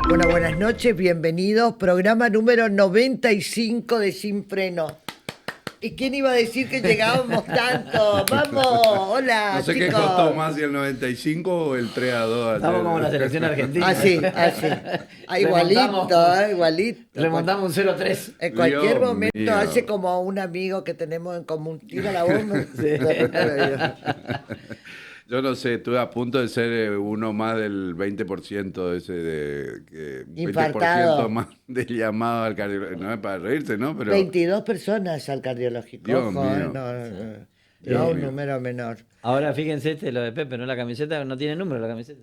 Bueno, buenas noches, bienvenidos. Programa número 95 de Sin Freno. ¿Y quién iba a decir que llegábamos tanto? ¡Vamos! Hola, No sé chicos. qué costó más, si el 95 o el 3-2. Estamos como la selección argentina. Así. Igualito, igualito. Remontamos un 0-3. En cualquier Dios momento mío. hace como un amigo que tenemos en común. Tira la bomba. Yo no sé, estuve a punto de ser uno más del 20% de ese Infartado. 20% más del llamado al cardiólogo. No es para reírse, ¿no? Pero 22 personas al cardiológico. Dios Ojo, mío. no un mío. número menor. Ahora fíjense lo de Pepe, ¿no? La camiseta no tiene número la camiseta.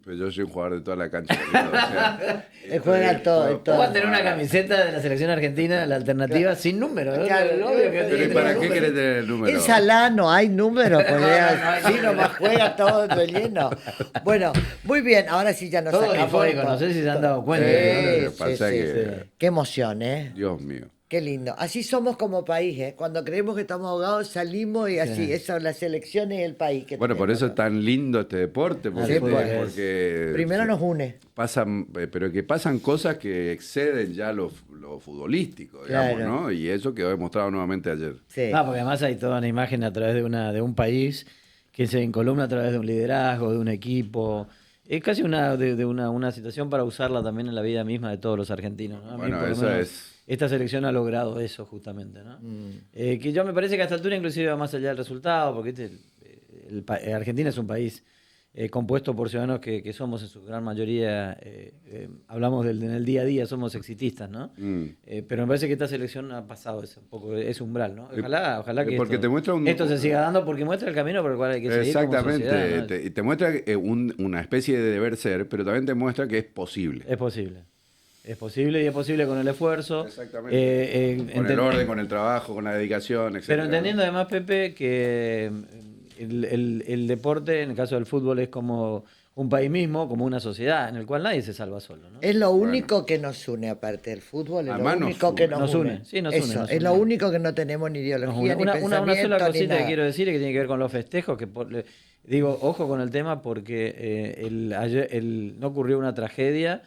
Pero yo soy un jugador de toda la cancha. O sea, Él juega todo. ¿Cómo va a tener una camiseta de la selección argentina, la alternativa, sin número? ¿No? Claro, Obvio que Pero ¿y tiene para qué número. querés tener el número? En Salá no hay número, pues hay sí, número. nomás juega todo relleno. Bueno, muy bien, ahora sí ya nos Todo sacamos. difónico, no sé si se han dado cuenta. Sí, Lo que pasa que- Qué emoción, ¿eh? Dios mío. Qué lindo. Así somos como país, ¿eh? Cuando creemos que estamos ahogados salimos y así. Sí. Eso, las elecciones y el país. Que Bueno, por tenemos, eso ¿no? es tan lindo este deporte, porque, Sí, pues. porque Primero nos une. pasan, pero que pasan cosas que exceden ya lo futbolístico, digamos, Claro. ¿no? Y eso quedó demostrado nuevamente ayer. Sí. No, porque además hay toda una imagen a través de un país que se encolumna a través de un liderazgo, de un equipo. Es casi una situación para usarla también en la vida misma de todos los argentinos, ¿no? A mí, Bueno, por lo eso menos, es- esta selección ha logrado eso justamente, ¿no? Que yo me parece que a esta altura inclusive va más allá del resultado, porque Argentina es un país compuesto por ciudadanos que somos en su gran mayoría, hablamos en el día a día, somos exitistas, ¿no? Pero me parece que esta selección ha pasado un poco ese umbral, ¿no? Ojalá que porque esto, te muestra esto se siga dando, porque muestra el camino por el cual hay que seguir como Exactamente, sociedad, ¿no? te muestra una especie de deber ser, pero también te muestra que es posible. Es posible. Es posible y es posible con el esfuerzo. Exactamente. Con el orden, con el trabajo, con la dedicación, etc. Pero entendiendo además, Pepe, que el deporte, en el caso del fútbol, es como un país mismo, como una sociedad, en el cual nadie se salva solo, ¿no? Es lo único que nos une, aparte del fútbol, es Además lo nos único que une. nos Nos une. une, sí, nos Eso, une, nos es lo une. único que no tenemos ni ideología, ni Una pensamiento, sola ni cosita nada. que quiero decir y que tiene que ver con los festejos, digo, ojo con el tema porque no ocurrió una tragedia,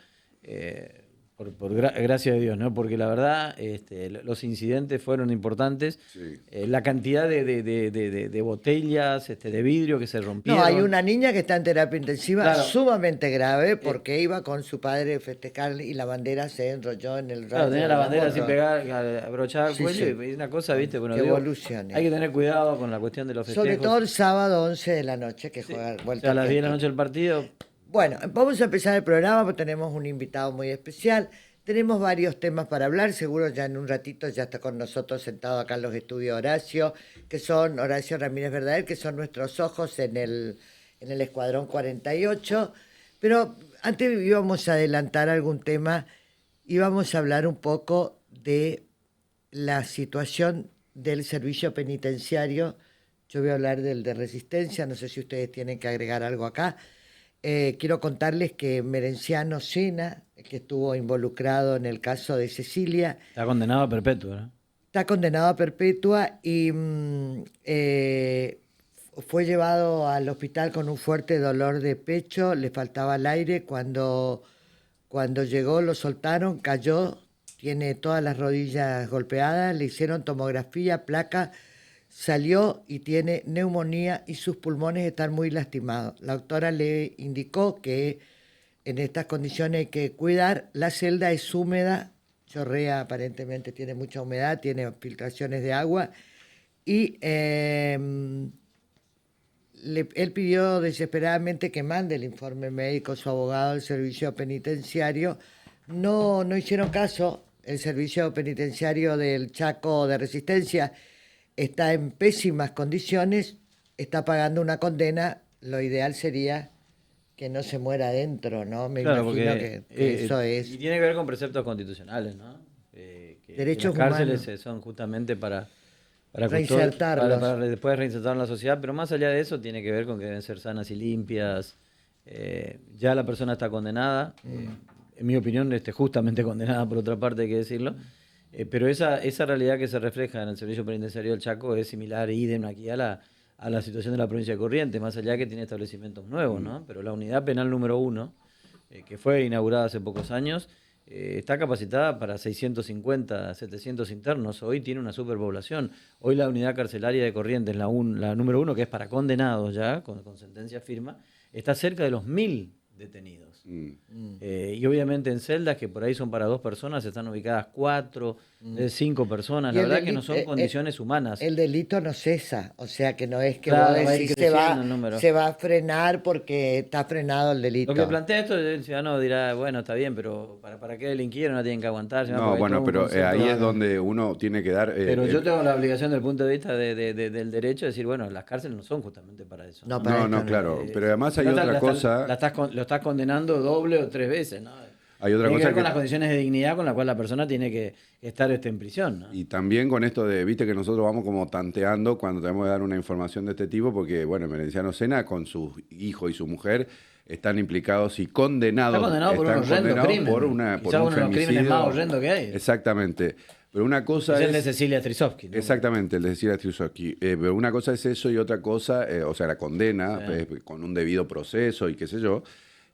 gracias a Dios, ¿no? Porque la verdad los incidentes fueron importantes, Sí. la cantidad de botellas, de vidrio que se rompieron. No, hay una niña que está en terapia intensiva Claro. sumamente grave porque iba con su padre a festejar y la bandera se enrolló en el Claro, radio tenía de la bandera moto. así pegada, abrochada al Sí, cuello, sí. y una cosa, ¿viste? Bueno, Que digo, evolucione. hay que tener cuidado con la cuestión de los festejos. Sobre todo el sábado 11 de la noche que juega O Vuelta sea, a las 10 de la Argentina. noche del partido. Bueno, vamos a empezar el programa porque tenemos un invitado muy especial. Tenemos varios temas para hablar, seguro ya en un ratito ya está con nosotros sentado acá en los estudios Horacio, que son Horacio Ramírez Verdader, que son nuestros ojos en el Escuadrón 48. Pero antes íbamos a adelantar algún tema, íbamos a hablar un poco de la situación del servicio penitenciario. Yo voy a hablar del de Resistencia, no sé si ustedes tienen que agregar algo acá. Quiero contarles que Merenciano Sena, que estuvo involucrado en el caso de Cecilia, Está condenado a perpetuo, ¿no? está condenado a perpetua y fue llevado al hospital con un fuerte dolor de pecho, le faltaba el aire. Cuando llegó lo soltaron, cayó, tiene todas las rodillas golpeadas, le hicieron tomografía, placa, salió y tiene neumonía y sus pulmones están muy lastimados. La doctora le indicó que en estas condiciones hay que cuidar. La celda es húmeda, chorrea, aparentemente tiene mucha humedad, tiene filtraciones de agua y él pidió desesperadamente que mande el informe médico, su abogado del servicio penitenciario. No hicieron caso. El servicio penitenciario del Chaco de Resistencia está en pésimas condiciones, está pagando una condena. Lo ideal sería que no se muera adentro, ¿no? Me Claro, imagino porque que eso es. Y tiene que ver con preceptos constitucionales, ¿no? Que Derechos las cárceles humanos. son justamente para Reinsertarlos. para después reinsertar en la sociedad, pero más allá de eso tiene que ver con que deben ser sanas y limpias. Ya la persona está condenada, en mi opinión, justamente condenada, por otra parte, hay que decirlo. Pero esa realidad que se refleja en el servicio penitenciario del Chaco es similar, idem aquí a la situación de la provincia de Corrientes, más allá que tiene establecimientos nuevos, ¿no? Pero la unidad penal número 1 que fue inaugurada hace pocos años, está capacitada para 650, 700 internos. Hoy tiene una superpoblación. Hoy la unidad carcelaria de Corrientes, la número 1, que es para condenados ya, con sentencia firme, está cerca de los 1000 detenidos. Y obviamente en celdas que por ahí son para 2 personas, están ubicadas 4, 5 personas. Y La el verdad que no delito- son condiciones humanas. El delito no cesa, o sea que no es que Claro, vos va a ir decís creciendo el número. se va a frenar porque está frenado el delito. Lo que plantea esto, el ciudadano dirá, bueno, está bien, pero ¿para qué delinquieron? No tienen que aguantarse. No, Porque hay bueno, todo un pero concepto. ahí es donde uno tiene que dar... Pero yo tengo la obligación del punto de vista del derecho de decir, bueno, las cárceles no son justamente para eso. No, para No, esto no, no. claro. Pero además hay No, otra cosa... lo estás condenando doble o 3 veces, ¿no? Hay otra Tiene que cosa ver con que... las condiciones de dignidad con la cual la persona tiene que estar en prisión, ¿no? Y también con esto de, viste que nosotros vamos como tanteando cuando tenemos que dar una información de este tipo, porque, bueno, Merenciano Sena con su hijo y su mujer están implicados y condenados. Está condenado por un están horrendo condenados crimen. por Quizá un uno de los crímenes femicidio. más horrendos que hay. Exactamente. Pero una cosa Es el de Cecilia Strisovsky, ¿no? Exactamente, el de Cecilia Strisovsky. Pero una cosa es eso y otra cosa, o sea, la condena con un debido proceso y qué sé yo.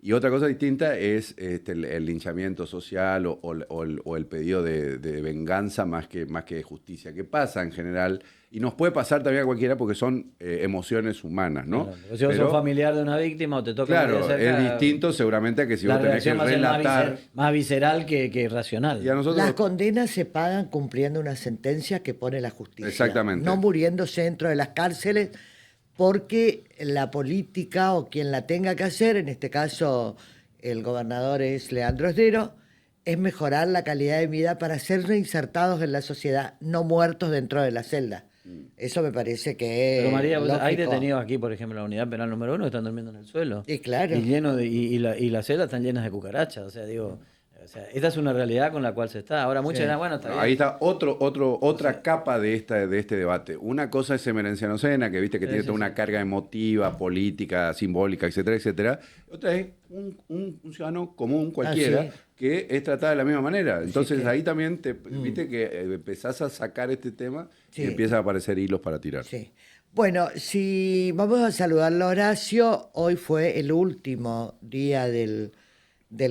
Y otra cosa distinta es el linchamiento social o el pedido de venganza más que de justicia, que pasa en general, y nos puede pasar también a cualquiera porque son emociones humanas, ¿no? Claro, si vos sos familiar de una víctima o te toca Claro, muy de cerca, es distinto seguramente a que si la vos tenés que reacción va a ser relatar... más visceral que racional. Y a nosotros Las condenas se pagan cumpliendo una sentencia que pone la justicia. Exactamente. No muriéndose dentro de las cárceles porque la política o quien la tenga que hacer, en este caso el gobernador es Leandro Esdero, es mejorar la calidad de vida para ser reinsertados en la sociedad, no muertos dentro de la celda. Eso me parece que es Pero María, vos- hay lógico. detenidos aquí, por ejemplo, en la unidad penal número 1 que están durmiendo en el suelo. Y claro. Y las celdas están llenas de cucarachas. O sea, digo, esta es una realidad con la cual se está. Ahora muchos dirán, bueno, está bien. Ahí está otra capa de este debate. Una cosa es Merenciano Sena, que viste que tiene toda una carga emotiva, política, simbólica, etcétera, etcétera. Otra es un ciudadano común cualquiera sí. que es tratado de la misma manera. Entonces que- ahí también viste que empezás a sacar este tema Sí. y empiezan a aparecer hilos para tirar. Sí. Bueno, si vamos a saludarlo a Horacio, hoy fue el último día del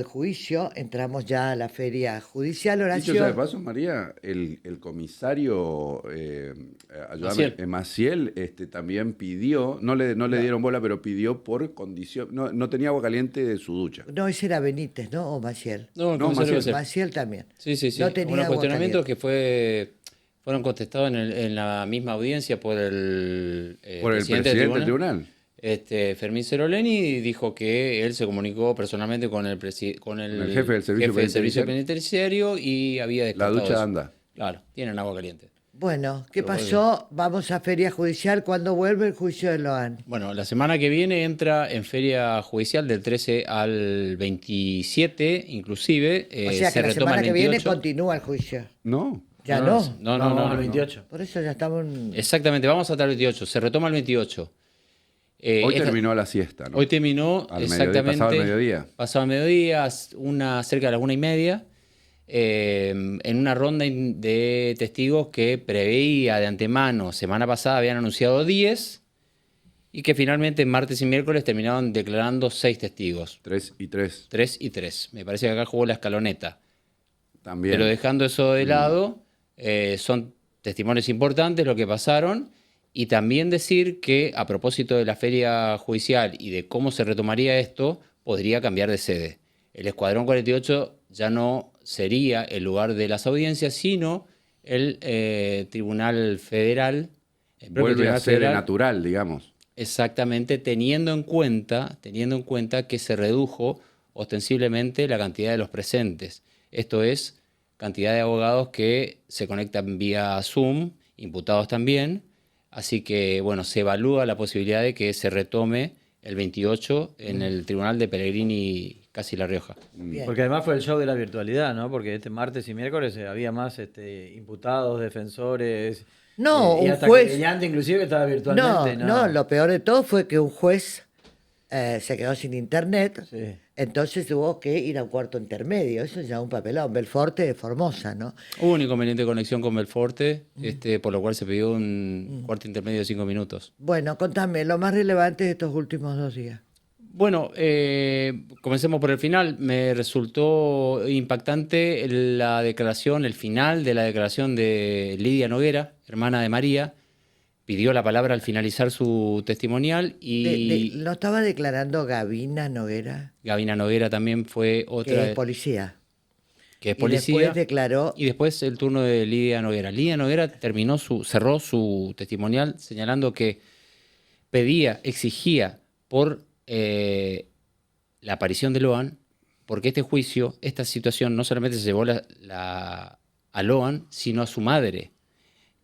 juicio, entramos ya a la feria judicial, Horacio. Dicho sea de paso, María, el comisario Maciel también pidió, no le dieron bola, pero pidió por condición, no tenía agua caliente de su ducha. No, ese era Benítez, ¿no? O Maciel. No, el No, comisario Maciel. Maciel. Maciel también. Sí, sí, sí. No tenía Unos agua cuestionamientos caliente. que fueron contestados en la misma audiencia por el Por el presidente del tribunal. Fermín Ceroleni dijo que él se comunicó personalmente con el jefe del servicio penitenciario y había La descartado ducha eso. anda. Claro, tienen agua caliente. Bueno, ¿qué Pero pasó? Vamos a feria judicial. ¿Cuándo vuelve el juicio de Loan? Bueno, la semana que viene entra en feria judicial del 13 al 27, inclusive. O sea que se la retoma semana el que viene 28. continúa el juicio. No. ¿Ya No, no? no. al 28. Por eso ya estamos en... Exactamente, vamos hasta el 28. Se retoma el 28. Hoy terminó la siesta, ¿no? Hoy terminó Al mediodía, exactamente. pasado el mediodía. Pasado el mediodía, cerca de las 1:30, en una ronda de testigos que preveía de antemano. Semana pasada habían anunciado 10 y que finalmente martes y miércoles terminaron declarando 6 testigos. 3 y 3 3 y 3. Me parece que acá jugó la escaloneta. también. Pero dejando eso de lado, son testimonios importantes lo que pasaron. Y también decir que a propósito de la feria judicial y de cómo se retomaría esto, podría cambiar de sede. El Escuadrón 48 ya no sería el lugar de las audiencias, sino el Tribunal Federal. El propio Vuelve a Tribunal ser Federal, natural, digamos. exactamente, teniendo en cuenta que se redujo ostensiblemente la cantidad de los presentes. Esto es, cantidad de abogados que se conectan vía Zoom, imputados también. Así que, bueno, se evalúa la posibilidad de que se retome el 28 en el Tribunal de Pellegrini, casi La Rioja. Bien. Porque además fue el show de la virtualidad, ¿no? Porque este martes y miércoles había más imputados, defensores. No, y un hasta juez- querellante inclusive que estaba No, virtualmente. no, lo peor de todo fue que un juez se quedó sin internet, Sí. entonces tuvo que ir a un cuarto intermedio. Eso ya es un papelón. Belforte de Formosa, ¿no? Hubo un inconveniente de conexión con Belforte, por lo cual se pidió un cuarto intermedio de 5 minutos. Bueno, contame lo más relevante de estos últimos 2 días. Bueno, comencemos por el final. Me resultó impactante la declaración, el final de la declaración de Lidia Noguera, hermana de María. Pidió la palabra al finalizar su testimonial y ¿Lo estaba declarando Gavina Noguera? Gabina Noguera también fue otra Que es policía. que es Y policía. después declaró... Y después el turno de Lidia Noguera. Lidia Noguera cerró su testimonial señalando que exigía por la aparición de Loan, porque este juicio, esta situación no solamente se llevó a Loan, sino a su madre,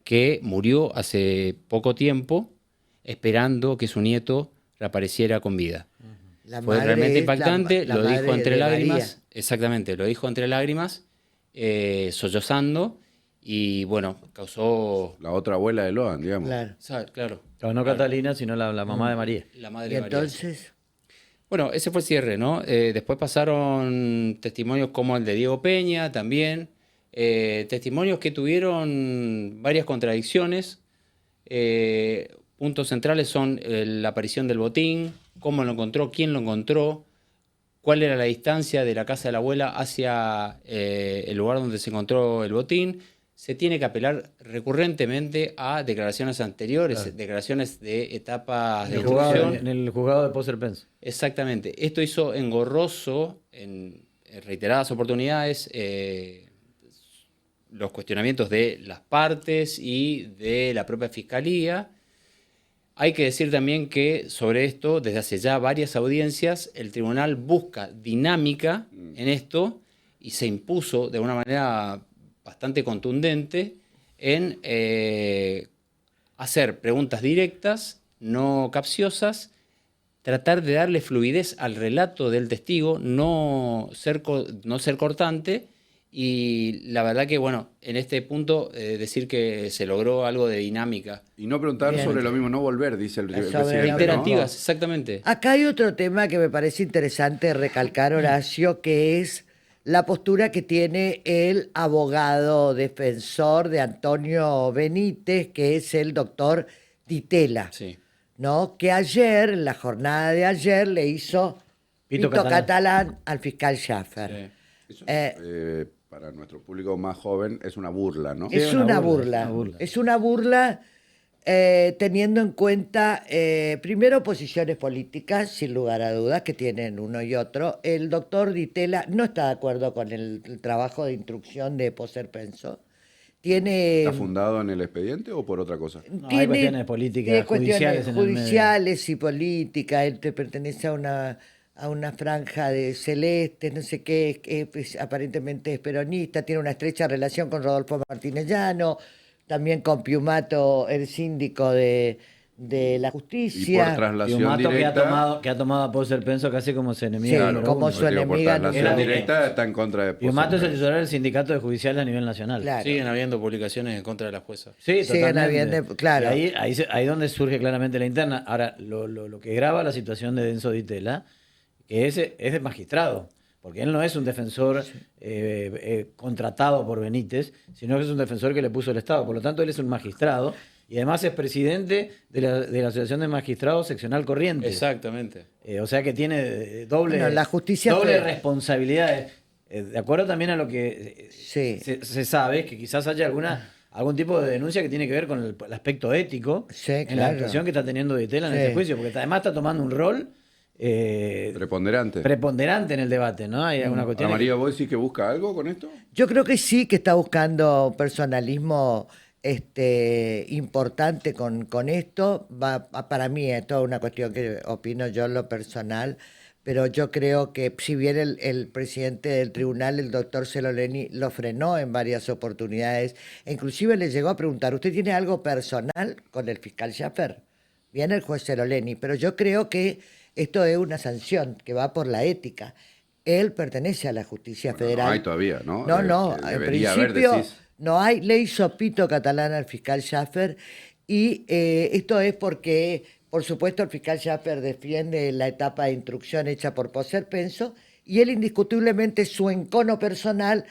que murió hace poco tiempo esperando que su nieto reapareciera con vida. La Fue madre realmente es impactante, la lo dijo madre entre de lágrimas, María. exactamente, lo dijo entre lágrimas, sollozando, y bueno, causó, La otra abuela de Loan, digamos. Claro. claro, No Catalina, sino la mamá de María. la madre Y de María. entonces... Bueno, ese fue el cierre, ¿no? Después pasaron testimonios como el de Diego Peña también, testimonios que tuvieron varias contradicciones. Puntos centrales son la aparición del botín, cómo lo encontró, quién lo encontró, cuál era la distancia de la casa de la abuela hacia el lugar donde se encontró el botín. Se tiene que apelar recurrentemente a declaraciones anteriores, Claro. declaraciones de etapas de En instrucción. el juzgado de Poser Penso. Exactamente. Esto hizo engorroso en reiteradas oportunidades los cuestionamientos de las partes y de la propia fiscalía. Hay que decir también que sobre esto, desde hace ya varias audiencias, el tribunal busca dinámica en esto y se impuso de una manera bastante contundente en hacer preguntas directas, no capciosas, tratar de darle fluidez al relato del testigo, no ser cortante, y la verdad que, bueno, en este punto decir que se logró algo de dinámica. Y no preguntar Bien. sobre lo mismo, no volver, dice el Sobre presidente. lo ¿no? Reiterativas, exactamente. Acá hay otro tema que me parece interesante recalcar, Horacio, que es la postura que tiene el abogado defensor de Antonio Benítez, que es el doctor Ditela, Sí. ¿no? Que ayer, en la jornada de ayer, le hizo Pito Pito Catalán. Catalán al fiscal Schaffer. Sí. Eso, para nuestro público más joven es una burla, ¿no? Sí, Es una burla. Es una burla teniendo en cuenta, primero, posiciones políticas, sin lugar a dudas, que tienen uno y otro. El doctor Ditela no está de acuerdo con el trabajo de instrucción de Poser Penso. Tiene, ¿Está fundado en el expediente o por otra cosa? No, hay cuestiones políticas, tiene cuestiones judiciales en el medio. judiciales y políticas. Él pertenece a una franja de celeste, no sé qué, aparentemente es peronista, tiene una estrecha relación con Rodolfo Martínez Llano, también con Piumato, el síndico de la Y por justicia. traslación Piumato directa. que ha tomado a Poser Penso casi como su enemigo. Sí, número como uno. su Digo, por enemiga traslación número uno. directa está en contra de Piumato es el Poser. titular del sindicato de judiciales a nivel nacional. Claro. Siguen habiendo publicaciones en contra de la jueza. Sí, Siguen totalmente. habiendo, claro. Y ahí donde surge claramente la interna. Ahora, lo que graba la situación de Denso Ditela, que es de magistrado, porque él no es un defensor contratado por Benítez, sino que es un defensor que le puso el Estado. Por lo tanto, él es un magistrado y además es presidente de la Asociación de Magistrados Seccional Corrientes. Exactamente. O sea que tiene doble, Bueno, la justicia doble fue- responsabilidades. De acuerdo también a lo que Sí. se sabe, que quizás haya algún tipo de denuncia que tiene que ver con el aspecto ético Sí, en la claro. actuación que está teniendo Ditela en Sí. este juicio, porque además está tomando un rol Preponderante. preponderante en el debate, ¿no? Hay alguna cuestión. Ahora, María, ¿vos decís que busca algo con esto? Yo creo que sí, que está buscando un personalismo importante con esto. Para mí es toda una cuestión que opino yo en lo personal, pero yo creo que si bien el presidente del tribunal, el doctor Celoleni, lo frenó en varias oportunidades, e inclusive le llegó a preguntar, ¿usted tiene algo personal con el fiscal Schaffer? Viene el juez Celoleni, pero yo creo que esto es una sanción que va por la ética. Él pertenece a la justicia Bueno, federal. no hay todavía, ¿no? No, en Debería haber, principio decís. no hay. Le hizo pito catalán al fiscal Schaffer y esto es porque, por supuesto, el fiscal Schaffer defiende la etapa de instrucción hecha por Poser Penso y él indiscutiblemente su encono personal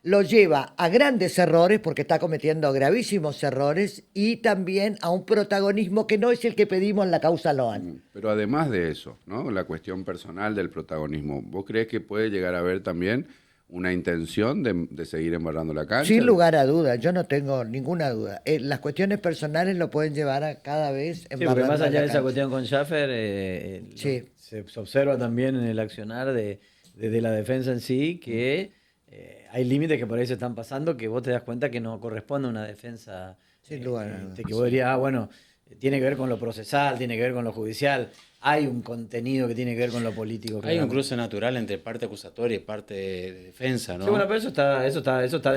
lo lleva a grandes errores, porque está cometiendo gravísimos errores, y también a un protagonismo que no es el que pedimos en la causa Loan. Pero además de eso, ¿no? La cuestión personal del protagonismo, ¿vos crees que puede llegar a haber también una intención de seguir embarrando la cancha? Sin lugar a dudas, yo no tengo ninguna duda. Las cuestiones personales lo pueden llevar a cada vez Sí, porque embarrando más allá la de esa cancha. cuestión con Schaffer, Sí. se observa también en el accionar de la defensa en sí que hay límites que por ahí se están pasando que vos te das cuenta que no corresponde a una defensa. Sin lugar a dudas. Que vos dirías, bueno, tiene que ver con lo procesal, tiene que ver con lo judicial. Hay un contenido que tiene que ver con lo político. Hay un claramente. cruce natural entre parte acusatoria y parte de defensa, ¿no? Sí, bueno, pero eso está dentro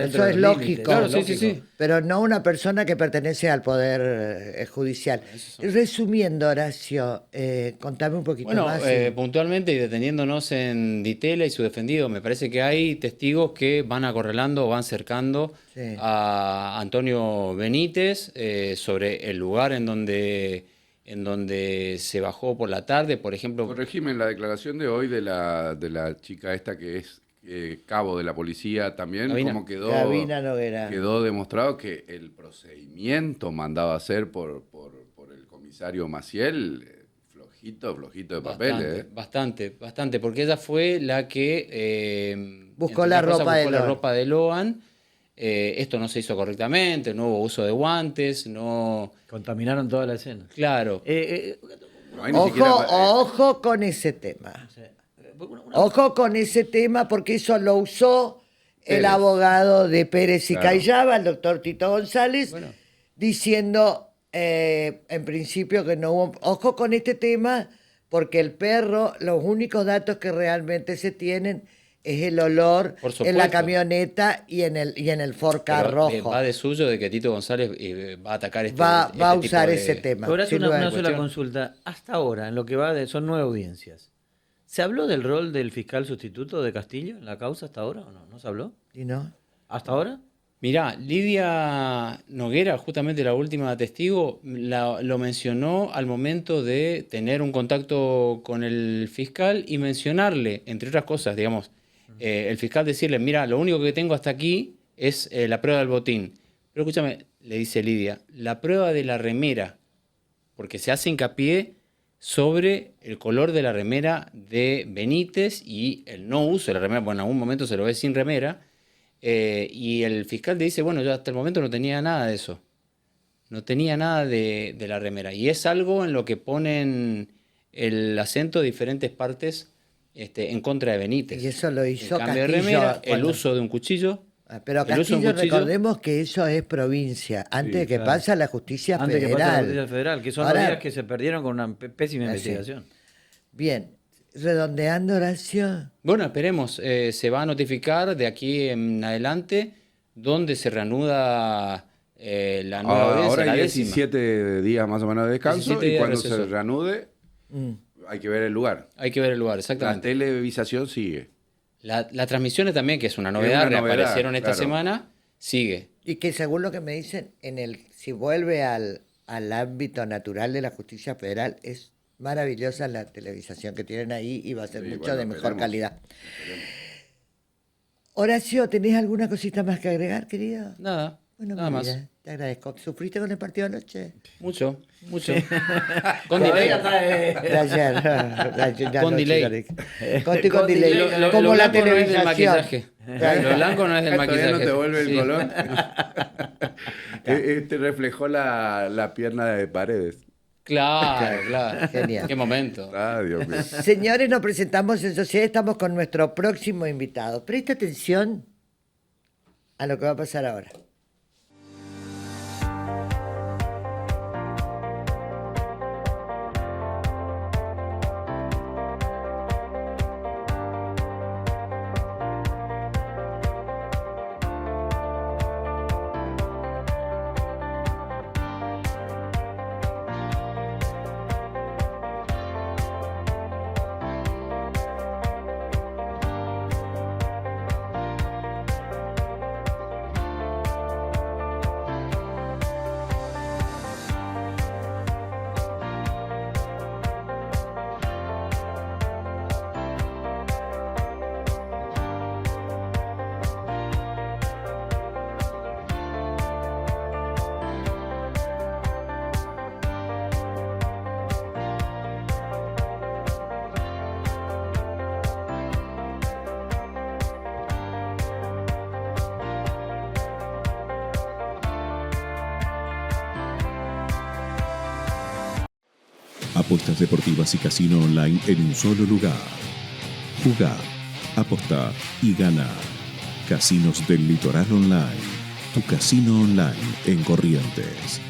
Eso de es los límites. lógico. Claro, sí, lógico. sí. Pero no una persona que pertenece al poder judicial. Resumiendo, Horacio, contame un poquito Bueno, más. puntualmente y deteniéndonos en Ditela y su defendido, me parece que hay testigos que van acorralando o van cercando Sí. a Antonio Benítez sobre el lugar en donde se bajó por la tarde, por ejemplo. Corregime, en la declaración de hoy de la chica esta que es cabo de la policía también, Gabina. como Gabina Noguera. quedó demostrado que el procedimiento mandado a hacer por el comisario Maciel, flojito de papeles. Bastante, porque ella fue la que Buscó entre la otras ropa de buscó la Loan. ropa de Loan. Esto no se hizo correctamente, no hubo uso de guantes, no. Contaminaron toda la escena. Claro. No hay ni siquiera- Ojo con ese tema. Ojo con ese tema porque eso lo usó el Pérez. abogado de Pérez y Claro. Cayaba, el doctor Tito González, Bueno. diciendo en principio que no hubo... Ojo con este tema porque el perro, los únicos datos que realmente se tienen es el olor Por en la supuesto. camioneta y en el Ford Ka Pero, rojo. va de suyo de que Tito González va a atacar Va a este tipo usar de- ese tema. Ahora sin una lugar a sola cuestión. consulta. Hasta ahora, en lo que va son 9 audiencias. ¿Se habló del rol del fiscal sustituto de Castillo en la causa hasta ahora o no? ¿No se habló? ¿Y no? ¿Hasta ahora? Mirá, Lidia Noguera, justamente la última testigo, lo mencionó al momento de tener un contacto con el fiscal y mencionarle, entre otras cosas, digamos, el fiscal decirle, mira, lo único que tengo hasta aquí es la prueba del botín. Pero escúchame, le dice Lidia, la prueba de la remera, porque se hace hincapié sobre el color de la remera de Benítez y el no uso de la remera, bueno, en algún momento se lo ve sin remera, y el fiscal le dice, bueno, yo hasta el momento no tenía nada de eso, no tenía nada de la remera, y es algo en lo que ponen el acento de diferentes partes en contra de Benítez. Y eso lo hizo el cambio de Castillo remera, el cuando- uso de un cuchillo. Pero el uso de un Castillo, cuchillo. recordemos que eso es provincia, antes de que claro. pase a la justicia Antes que pase la federal. justicia federal, que son Ahora- los días que se perdieron con una pésima Ah, sí. investigación. Bien, redondeando, Horacio. Bueno, esperemos, se va a notificar de aquí en adelante donde se reanuda la nueva audiencia, Ahora la hay décima. 17 días más o menos de descanso 17 y días de cuando se receso. reanude hay que ver el lugar. Hay que ver el lugar, La exactamente. televisación sigue. Las transmisiones también, que es una novedad, una novedad, reaparecieron esta claro. semana, sigue. Y que según lo que me dicen, si vuelve al ámbito natural de la justicia federal, es maravillosa la televisación que tienen ahí y va a ser Sí, mucho bueno, de mejor esperemos. calidad. Horacio, ¿tenés alguna cosita más que agregar, querido? Nada, Bueno, nada mi más. vida, te agradezco. ¿Sufriste con el partido anoche? Mucho. Con delay. De ayer. De ayer, ya Con anoche, delay. ya con Con delay. delay. Como Lo la blanco no es del televisación. maquillaje. Lo blanco no es del Todavía maquillaje. no te vuelve el Sí. color. Te reflejó la pierna de Paredes. Claro. Genial. Qué momento. Ah, Dios mío. Señores, nos presentamos en sociedad, estamos con nuestro próximo invitado. Presta atención a lo que va a pasar ahora. Apuestas deportivas y casino online en un solo lugar. Jugá, apostá y gana. Casinos del Litoral Online. Tu casino online en Corrientes.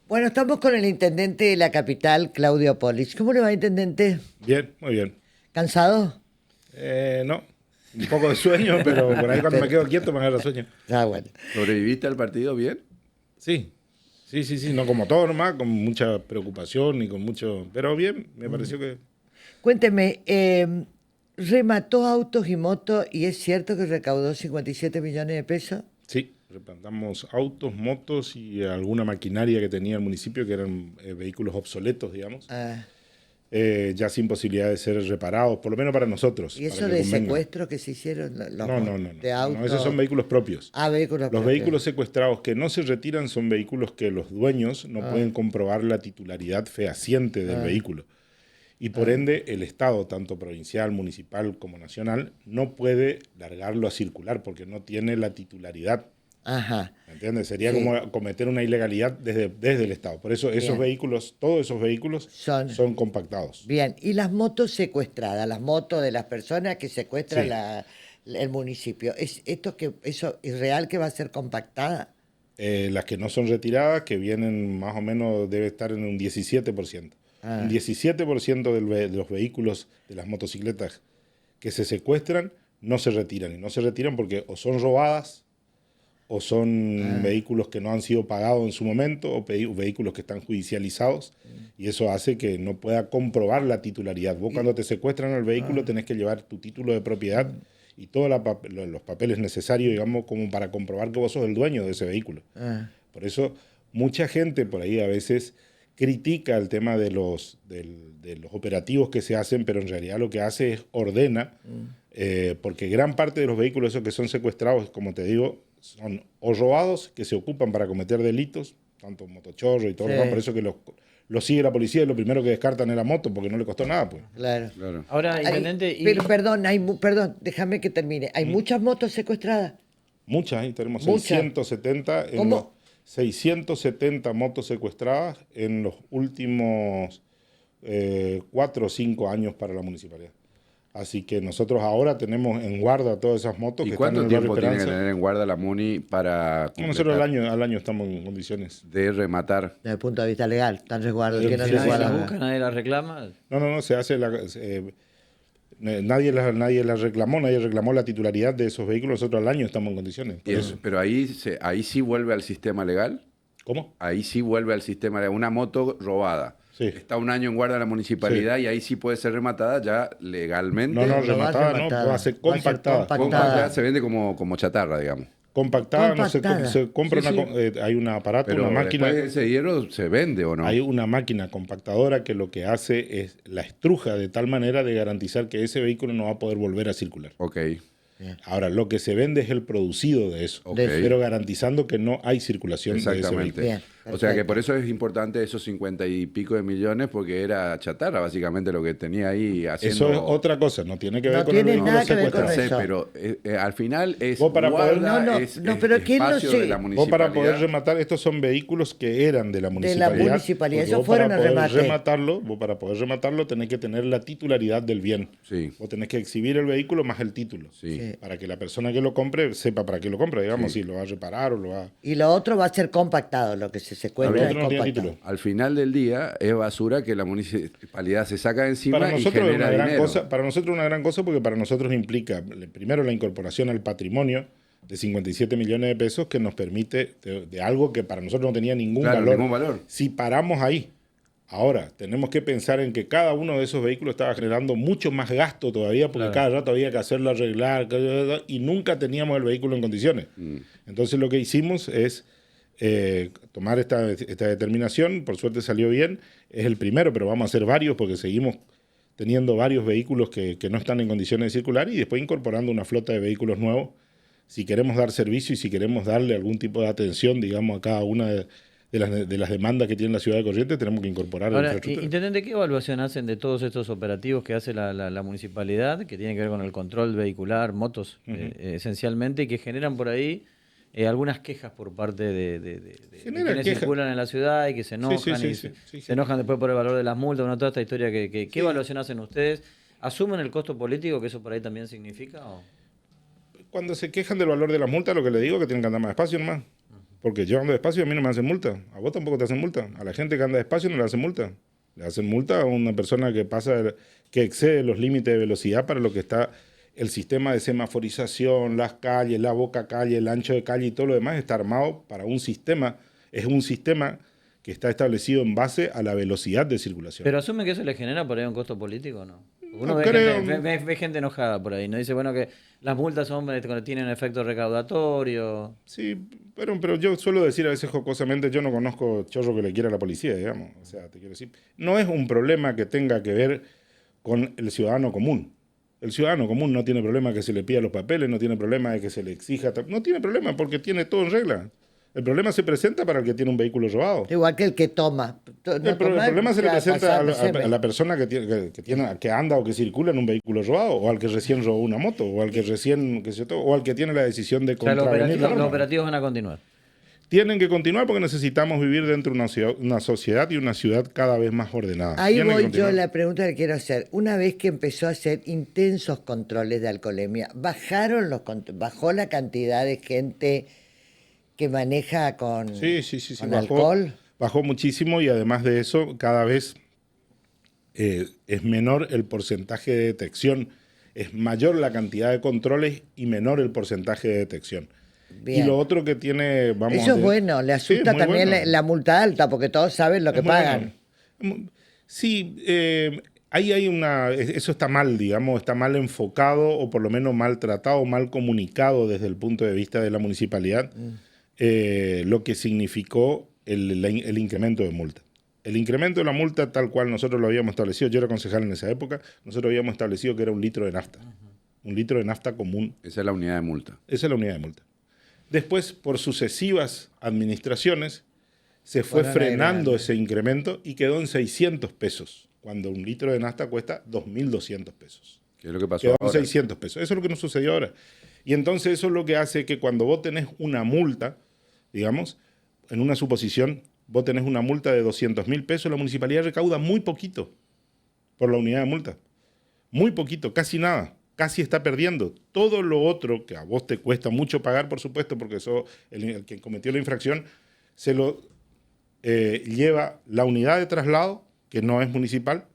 Bueno, estamos con el intendente de la capital, Claudio Polich. ¿Cómo le va, intendente? Bien, muy bien. ¿Cansado? No, un poco de sueño, pero por ahí cuando me quedo quieto me agarra sueño. Ah, bueno. ¿Sobreviviste al partido bien? Sí, no como todo nomás, con mucha preocupación y con mucho... Pero bien, me pareció que... Cuénteme, remató autos y motos y es cierto que recaudó 57 millones de pesos. Sí, replantamos autos, motos y alguna maquinaria que tenía el municipio, que eran vehículos obsoletos, digamos, ya sin posibilidad de ser reparados, por lo menos para nosotros. ¿Y eso para que de convenga. secuestro que se hicieron? No. De autos. No, esos son vehículos propios. Vehículos Los propios. vehículos secuestrados que no se retiran son vehículos que los dueños no pueden comprobar la titularidad fehaciente del vehículo. Y por ende, el Estado, tanto provincial, municipal como nacional, no puede largarlo a circular porque no tiene la titularidad. Ajá. ¿Me entiendes? Sería como cometer una ilegalidad desde el Estado. Por eso esos vehículos, todos esos vehículos son compactados. Bien, y las motos secuestradas, las motos de las personas que secuestra el municipio, ¿eso es real que va a ser compactada? Las que no son retiradas, que vienen más o menos, debe estar en un 17%. Un 17% de los vehículos, de las motocicletas que se secuestran, no se retiran. Y no se retiran porque o son robadas, o son vehículos que no han sido pagados en su momento, o vehículos que están judicializados, y eso hace que no pueda comprobar la titularidad. Vos cuando te secuestran el vehículo tenés que llevar tu título de propiedad y todos los papeles necesarios, digamos, como para comprobar que vos sos el dueño de ese vehículo. Por eso mucha gente por ahí a veces critica el tema de los operativos que se hacen, pero en realidad lo que hace es ordena, porque gran parte de los vehículos esos que son secuestrados, como te digo, son o robados, que se ocupan para cometer delitos, tanto motochorro y todo lo demás, por eso que los sigue la policía y lo primero que descartan es la moto, porque no le costó nada, pues. Claro. Ahora, intendente... Pero perdón, perdón, déjame que termine. ¿Hay muchas motos secuestradas? Muchas, tenemos Muchas. 670 670 motos secuestradas en los últimos 4 o 5 años para la municipalidad. Así que nosotros ahora tenemos en guarda todas esas motos ¿Y que están en cuánto el barrio tiempo tiene que Esperanza. tener en guarda la MUNI para Nosotros completar al año estamos en condiciones. de rematar? Desde el punto de vista legal, están resguardados. Sí, ¿Quién no sí, Si nadie resguarda las nada? busca, nadie las reclama. No, se hace nadie las reclamó, nadie reclamó la titularidad de esos vehículos. Nosotros al año estamos en condiciones. Por eso. Pero ahí sí vuelve al sistema legal. ¿Cómo? Ahí sí vuelve al sistema legal. Una moto robada. Sí. Está un año en guardia de la municipalidad y ahí sí puede ser rematada ya legalmente. No, no va rematada, rematada. no, va a ser Va a ser compactada. compactada. Se vende como chatarra, digamos. Compactada, Compactada. no se compra Sí, hay un aparato, Pero una máquina. después ese hierro se vende o no. Hay una máquina compactadora que lo que hace es la estruja de tal manera de garantizar que ese vehículo no va a poder volver a circular. Ok. Ahora, lo que se vende es el producido de eso, Ok. pero garantizando que no hay circulación de ese Exactamente. vehículo. Bien, O sea que perfecto. por eso es importante esos 50 y pico de millones, porque era chatarra básicamente lo que tenía ahí haciendo. Eso es otra cosa, no tiene que ver No con el tiene vehículo nada que ver secuestrado. con sé, eso. pero al final es Vos para poder- guarda, No, pero ¿quién no espacio se- de la Vos para poder municipalidad. rematar, estos son vehículos que eran de la la municipalidad. municipalidad, porque esos vos fueron para al poder remate. vos para poder rematarlo tenés que tener la titularidad del bien. Sí. Vos tenés que exhibir el vehículo más el título. Sí. Sí. Para que la persona que lo compre sepa para qué lo compra, digamos, Sí. si lo va a reparar o lo va... Y lo otro va a ser compactado, lo que se secuestra Lo es otro no tiene compactado. título. Al final del día es basura que la municipalidad se saca de encima Para y nosotros es genera una gran dinero. cosa, para nosotros una gran cosa porque para nosotros implica primero la incorporación al patrimonio de 57 millones de pesos que nos permite de algo que para nosotros no tenía ningún Claro, valor. ningún valor. Si paramos ahí, ahora tenemos que pensar en que cada uno de esos vehículos estaba generando mucho más gasto todavía porque Claro. cada rato había que hacerlo arreglar y nunca teníamos el vehículo en condiciones. Entonces lo que hicimos es tomar esta determinación, por suerte salió bien, es el primero, pero vamos a hacer varios porque seguimos teniendo varios vehículos que no están en condiciones de circular y después incorporando una flota de vehículos nuevos si queremos dar servicio y si queremos darle algún tipo de atención, digamos, a cada una de las demandas que tiene la ciudad de Corrientes, tenemos que incorporar la Ahora, infraestructura. intendente, ¿qué evaluación hacen de todos estos operativos que hace la municipalidad, que tienen que ver con el control vehicular, motos, esencialmente, y que generan por ahí algunas quejas por parte de Genera quienes quejas. circulan en la ciudad y que se enojan, sí, y sí, sí. se enojan después por el valor de las multas, bueno, toda esta historia ¿qué evaluación hacen ustedes? ¿Asumen el costo político que eso por ahí también significa? ¿O? Cuando se quejan del valor de las multas, lo que le digo es que tienen que andar más despacio nomás. Porque yo ando despacio y a mí no me hacen multa. A vos tampoco te hacen multa. A la gente que anda despacio no le hacen multa. Le hacen multa a una persona que excede los límites de velocidad para lo que está el sistema de semaforización, las calles, la boca calle, el ancho de calle y todo lo demás está armado para un sistema. Es un sistema que está establecido en base a la velocidad de circulación. ¿Pero asumen que eso le genera por ahí un costo político o no? Porque uno No ve, creo. ve gente enojada por ahí, ¿no? Dice, bueno, que las multas tienen un efecto recaudatorio. Sí, pero yo suelo decir a veces jocosamente, yo no conozco chorro que le quiera a la policía, digamos. O sea, te quiero decir, no es un problema que tenga que ver con el ciudadano común. El ciudadano común no tiene problema que se le pida los papeles, no tiene problema de que se le exija, no tiene problema porque tiene todo en regla. El problema se presenta para el que tiene un vehículo robado. Igual que el que toma. El problema se le presenta a la persona que anda o que circula en un vehículo robado, o al que recién robó una moto, o al que recién, o al que tiene la decisión de O sea, los contravenir la los norma. operativos van a continuar. Tienen que continuar porque necesitamos vivir dentro de una sociedad y una ciudad cada vez más ordenada. Ahí Tienen que voy yo, continuar. la pregunta que quiero hacer. Una vez que empezó a hacer intensos controles de alcoholemia, ¿bajó la cantidad de gente que maneja con, Sí, con bajó, alcohol? bajó muchísimo y además de eso, cada vez es menor el porcentaje de detección, es mayor la cantidad de controles y menor el porcentaje de detección. Bien. Y lo otro que tiene, vamos Eso a es bueno, le Sí, asusta muy también bueno. la multa alta, porque todos saben lo que Es muy pagan. bueno. Sí, ahí hay eso está mal, digamos, está mal enfocado o por lo menos mal tratado, mal comunicado desde el punto de vista de la municipalidad, lo que significó el incremento de multa. el incremento de la multa tal cual nosotros lo habíamos establecido, yo era concejal en esa época, nosotros habíamos establecido que era 1 litro de nafta. Un litro de nafta común. Esa es la unidad de multa. Esa es la unidad de multa. Después, por sucesivas administraciones, se fue frenando ese incremento y quedó en 600 pesos, cuando 1 litro de nafta cuesta 2.200 pesos. ¿Qué es lo que pasó Quedó en ahora? 600 pesos. Eso es lo que nos sucedió ahora. Y entonces eso es lo que hace que cuando vos tenés una multa, digamos, en una suposición, vos tenés una multa de 200.000 pesos, la municipalidad recauda muy poquito por la unidad de multa. Muy poquito, casi nada. Casi está perdiendo. Todo lo otro que a vos te cuesta mucho pagar, por supuesto, porque sos el que cometió la infracción, se lo lleva la unidad de traslado, que no es municipal,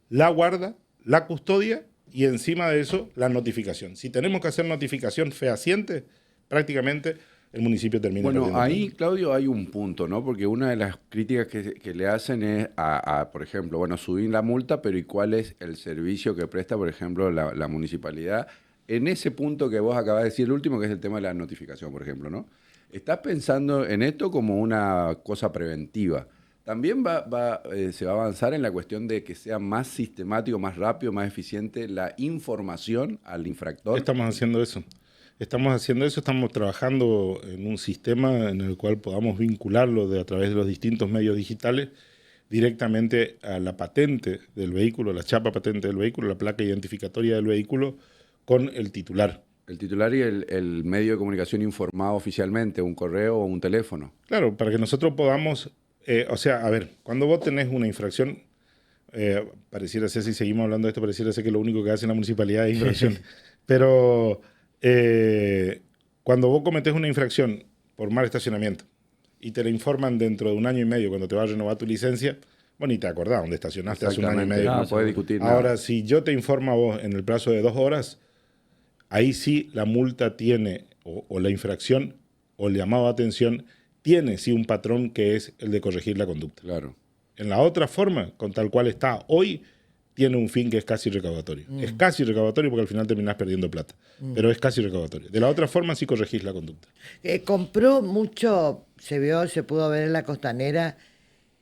la guarda, la custodia y encima de eso la notificación. Si tenemos que hacer notificación fehaciente, prácticamente el municipio termina Bueno, perdiendo. ahí, Claudio, hay un punto, ¿no? Porque una de las críticas que le hacen es por ejemplo, bueno, subir la multa, pero ¿y cuál es el servicio que presta, por ejemplo, la municipalidad? En ese punto que vos acabas de decir, el último, que es el tema de la notificación, por ejemplo, ¿no? ¿Estás pensando en esto como una cosa preventiva? También se va a avanzar en la cuestión de que sea más sistemático, más rápido, más eficiente la información al infractor. Estamos haciendo eso. Estamos trabajando en un sistema en el cual podamos vincularlo a través de los distintos medios digitales directamente a la patente del vehículo, la chapa patente del vehículo, la placa identificatoria del vehículo con el titular. El titular y el medio de comunicación informado oficialmente, un correo o un teléfono. Claro, para que nosotros podamos, a ver, cuando vos tenés una infracción, pareciera ser, si seguimos hablando de esto, pareciera ser que lo único que hace la municipalidad es infracción. Pero cuando vos cometés una infracción por mal estacionamiento y te la informan dentro de 1 año y medio cuando te va a renovar tu licencia, vos ni te acordás dónde estacionaste hace 1 año y medio. No puedes discutir nada. Ahora, si yo te informo a vos en el plazo de 2 horas, ahí sí la multa tiene, o la infracción, o el llamado de atención, tiene sí un patrón que es el de corregir la conducta. Claro. En la otra forma, con tal cual está hoy, tiene un fin que es casi recaudatorio. Es casi recaudatorio porque al final terminás perdiendo plata, pero es casi recaudatorio. De la otra forma sí corregís la conducta. Compró mucho, se pudo ver en la costanera,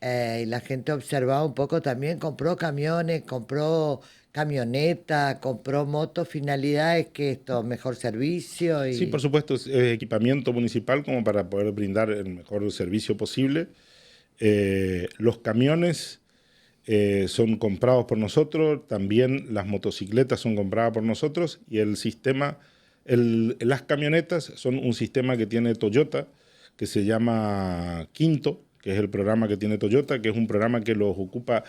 y la gente observaba un poco también, compró camiones, compró camioneta, compró motos, finalidades que esto, mejor servicio. Sí, por supuesto, es equipamiento municipal como para poder brindar el mejor servicio posible. Los camiones son comprados por nosotros, también las motocicletas son compradas por nosotros y el sistema, las camionetas son un sistema que tiene Toyota, que se llama Quinto, que es el programa que tiene Toyota, que es un programa que los ocupa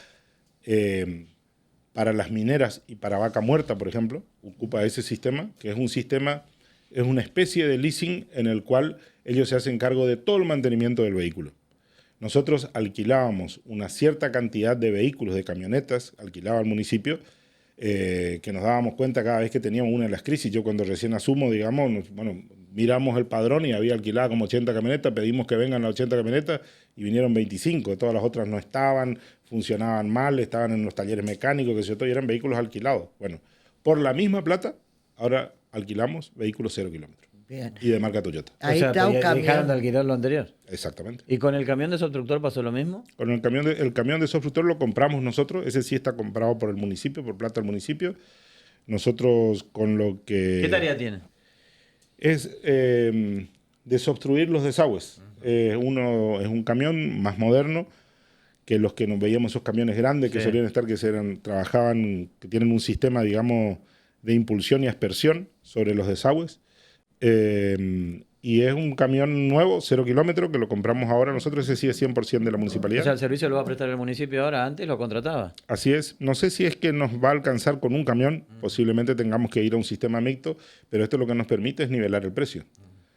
para las mineras y para vaca muerta, por ejemplo, ocupa ese sistema, que es un sistema, es una especie de leasing en el cual ellos se hacen cargo de todo el mantenimiento del vehículo. Nosotros alquilábamos una cierta cantidad de vehículos, de camionetas, alquilaba al municipio, que nos dábamos cuenta cada vez que teníamos una de las crisis. Yo cuando recién asumo, digamos, miramos el padrón y había alquilado como 80 camionetas, pedimos que vengan las 80 camionetas y vinieron 25, todas las otras no estaban, funcionaban mal, estaban en los talleres mecánicos, que se todo, y eran vehículos alquilados. Bueno, por la misma plata, ahora alquilamos vehículos 0 kilómetros. Bien. Y de marca Toyota. Ahí está un dejaron de camión. alquilar lo anterior. Exactamente. ¿Y con el camión desobstructor pasó lo mismo? Con el camión de desobstructor lo compramos nosotros, ese sí está comprado por el municipio, por plata del municipio. Nosotros con lo que... ¿Qué tarea tiene? Es desobstruir los desagües. Uno es un camión más moderno que los que nos veíamos, esos camiones grandes que Sí. solían estar, trabajaban, que tienen un sistema, digamos, de impulsión y aspersión sobre los desagües. Y es un camión nuevo, 0 kilómetros, que lo compramos ahora nosotros, ese sí es 100% de la municipalidad. O sea, el servicio lo va a prestar el municipio ahora, antes lo contrataba. Así es. No sé si es que nos va a alcanzar con un camión, posiblemente tengamos que ir a un sistema mixto, pero esto lo que nos permite es nivelar el precio.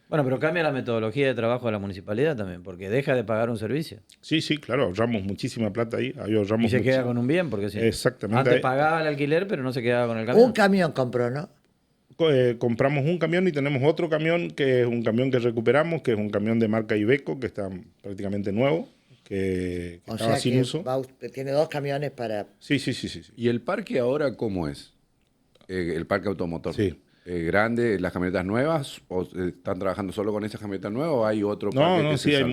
Bueno, pero cambia la metodología de trabajo de la municipalidad también, porque deja de pagar un servicio. Sí, claro, ahorramos muchísima plata ahí. Ahí ahorramos Y se queda muchísimo. con un bien, porque sí. Exactamente. Antes pagaba el alquiler, pero no se quedaba con el camión. Un camión compró, ¿no? Compramos un camión y tenemos otro camión que es un camión que recuperamos, que es un camión de marca Iveco, que está prácticamente nuevo, que O estaba sea sin que uso. tiene 2 camiones para... Sí. ¿Y el parque ahora cómo es? El parque automotor. Sí. grande, las camionetas nuevas? ¿O están trabajando solo con esas camionetas nuevas o hay otro parque No, que sí, se hay salva?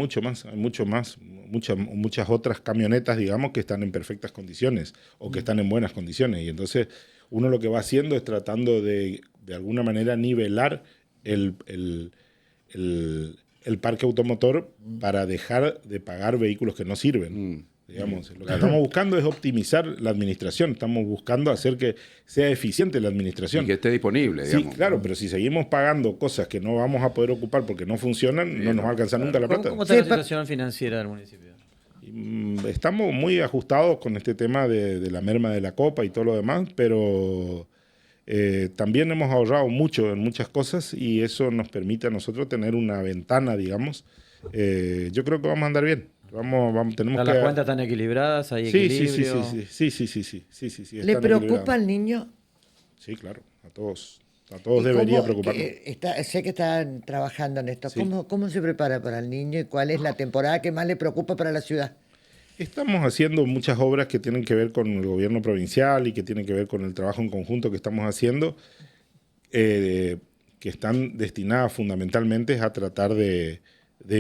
mucho más, muchas otras camionetas, digamos, que están en perfectas condiciones o que están en buenas condiciones. Y entonces uno lo que va haciendo es tratando de alguna manera nivelar el parque automotor para dejar de pagar vehículos que no sirven. Digamos, lo que estamos buscando es optimizar la administración, estamos buscando hacer que sea eficiente la administración. Y que esté disponible, Sí, digamos. claro, pero si seguimos pagando cosas que no vamos a poder ocupar porque no funcionan, no nos va a alcanzar nunca la plata. ¿Cómo está la situación financiera del municipio? Estamos muy ajustados con este tema de la merma de la copa y todo lo demás, pero también hemos ahorrado mucho en muchas cosas y eso nos permite a nosotros tener una ventana, digamos. Yo creo que vamos a andar bien. Tenemos ¿Las que... cuentas están equilibradas? ¿Hay Sí, equilibrio? sí. ¿Le están preocupa equilibrados. al niño? Sí, claro, a todos ¿Y debería cómo- preocuparnos. sé que están trabajando en esto. Sí. ¿Cómo se prepara para el niño y cuál es la temporada que más le preocupa para la ciudad? Estamos haciendo muchas obras que tienen que ver con el gobierno provincial y que tienen que ver con el trabajo en conjunto que estamos haciendo, que están destinadas fundamentalmente a tratar de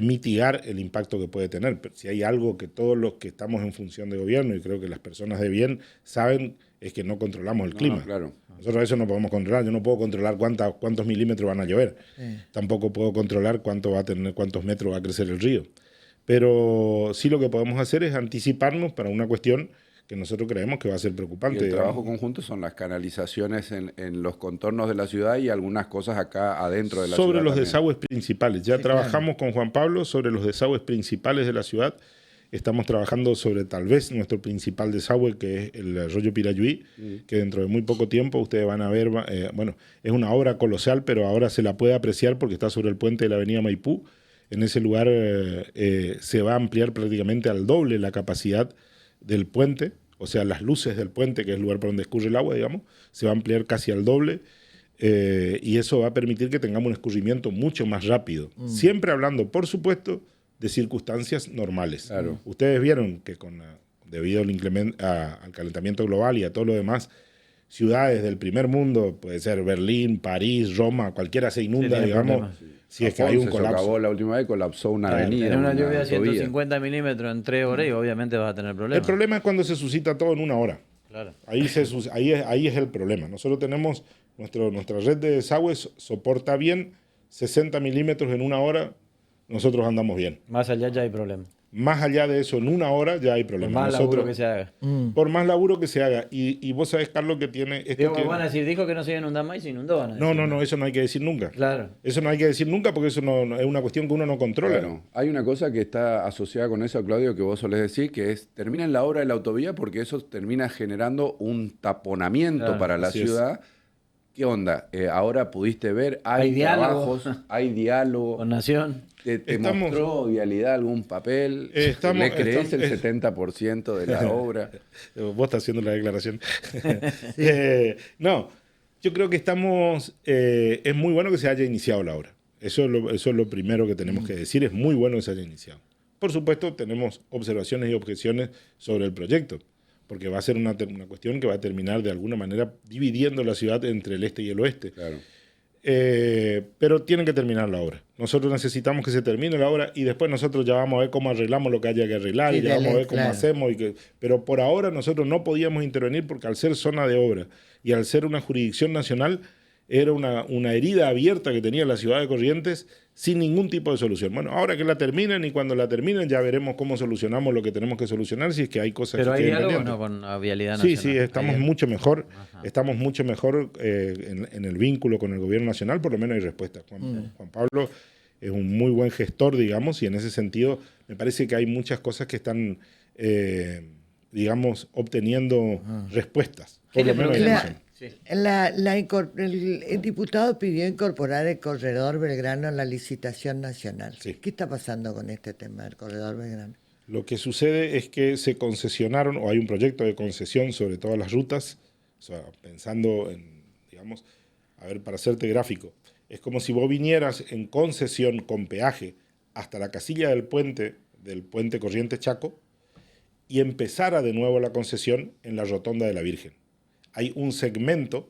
mitigar el impacto que puede tener. Pero si hay algo que todos los que estamos en función de gobierno, y creo que las personas de bien saben, es que no controlamos el clima. No, claro. Nosotros eso no podemos controlar. Yo no puedo controlar cuántos milímetros van a llover. Tampoco puedo controlar cuántos metros va a crecer el río. Pero sí lo que podemos hacer es anticiparnos para una cuestión que nosotros creemos que va a ser Y preocupante. el trabajo digamos. conjunto son las canalizaciones en los contornos de la ciudad y algunas cosas acá adentro de la ciudad. Sobre los también. desagües principales. Ya Sí, trabajamos con Juan Pablo sobre los desagües principales de la ciudad. Estamos trabajando sobre tal vez nuestro principal desagüe, que es el arroyo Pirayuí, que dentro de muy poco tiempo ustedes van a ver, bueno, es una obra colosal, pero ahora se la puede apreciar porque está sobre el puente de la avenida Maipú. En ese lugar se va a ampliar prácticamente al doble la capacidad del puente, o sea, las luces del puente, que es el lugar por donde escurre el agua, digamos, se va a ampliar casi al doble. Y eso va a permitir que tengamos un escurrimiento mucho más rápido. Siempre hablando, por supuesto, de circunstancias normales. Claro. Ustedes vieron que debido al calentamiento global y a todo lo demás, ciudades del primer mundo, puede ser Berlín, París, Roma, cualquiera se inunda, tiene digamos, problemas. si es que hay un Se colapso. acabó la última vez, colapsó una avenida. En una lluvia de autovía. 150 milímetros en 3 horas y obviamente vas a tener problemas. El problema es cuando se suscita todo en una hora. Claro. Ahí es el problema. Nosotros tenemos, nuestra red de desagües soporta bien 60 milímetros en una hora, nosotros andamos bien. Más allá ya hay problemas. Más allá de eso, en una hora ya hay Por problemas. más Nosotros, laburo que se haga. por más laburo que se haga. Y vos sabés, Carlos, que tiene... esto Digo, tiene- van a decir, dijo que no se iba a inundar más y se inundó. Van a decir. No, eso no hay que decir nunca. Claro. Eso no hay que decir nunca porque eso no es una cuestión que uno no controla. Claro. Hay una cosa que está asociada con eso, Claudio, que vos solés decir, que es, termina en la obra de la autovía porque eso termina generando un taponamiento Claro, para la así es. ciudad. ¿Qué onda? Ahora pudiste ver, hay Hay diálogo. trabajos, hay diálogo. Con Nación. ¿Te Estamos- mostró Vialidad algún papel? Estamos- ¿Le crees el estamos- 70% de la obra? Vos estás haciendo la declaración. No, yo creo que estamos... es muy bueno que se haya iniciado la obra. Eso es lo primero que tenemos que decir. Es muy bueno que se haya iniciado. Por supuesto, tenemos observaciones y objeciones sobre el proyecto, porque va a ser una cuestión que va a terminar de alguna manera dividiendo la ciudad entre el este y el oeste. Claro. Pero tienen que terminar la obra. Nosotros necesitamos que se termine la obra y después nosotros ya vamos a ver cómo arreglamos lo que haya que arreglar Sí, y ya vamos a ver cómo claro. hacemos. Pero por ahora nosotros no podíamos intervenir porque al ser zona de obra y al ser una jurisdicción nacional era una herida abierta que tenía la ciudad de Corrientes sin ningún tipo de solución. Bueno, ahora que la terminen y cuando la terminen ya veremos cómo solucionamos lo que tenemos que solucionar si es que hay cosas Pero que hay queden diálogo pendientes. no con la Vialidad Sí, Nacional. sí, estamos Hay- mucho mejor. Estamos mucho mejor en el vínculo con el gobierno nacional, por lo menos hay respuesta. Juan Pablo es un muy buen gestor, digamos, y en ese sentido me parece que hay muchas cosas que están, digamos, obteniendo respuestas. ¿Qué Por le lo menos preocupa? hay Sí. El diputado pidió incorporar el corredor Belgrano en la licitación nacional. Sí. ¿Qué está pasando con este tema del corredor Belgrano? Lo que sucede es que se concesionaron, o hay un proyecto de concesión sobre todas las rutas, o sea, pensando en, digamos, a ver, para hacerte gráfico, es como si vos vinieras en concesión con peaje hasta la casilla del puente Corrientes Chaco, y empezara de nuevo la concesión en la Rotonda de la Virgen. Hay un segmento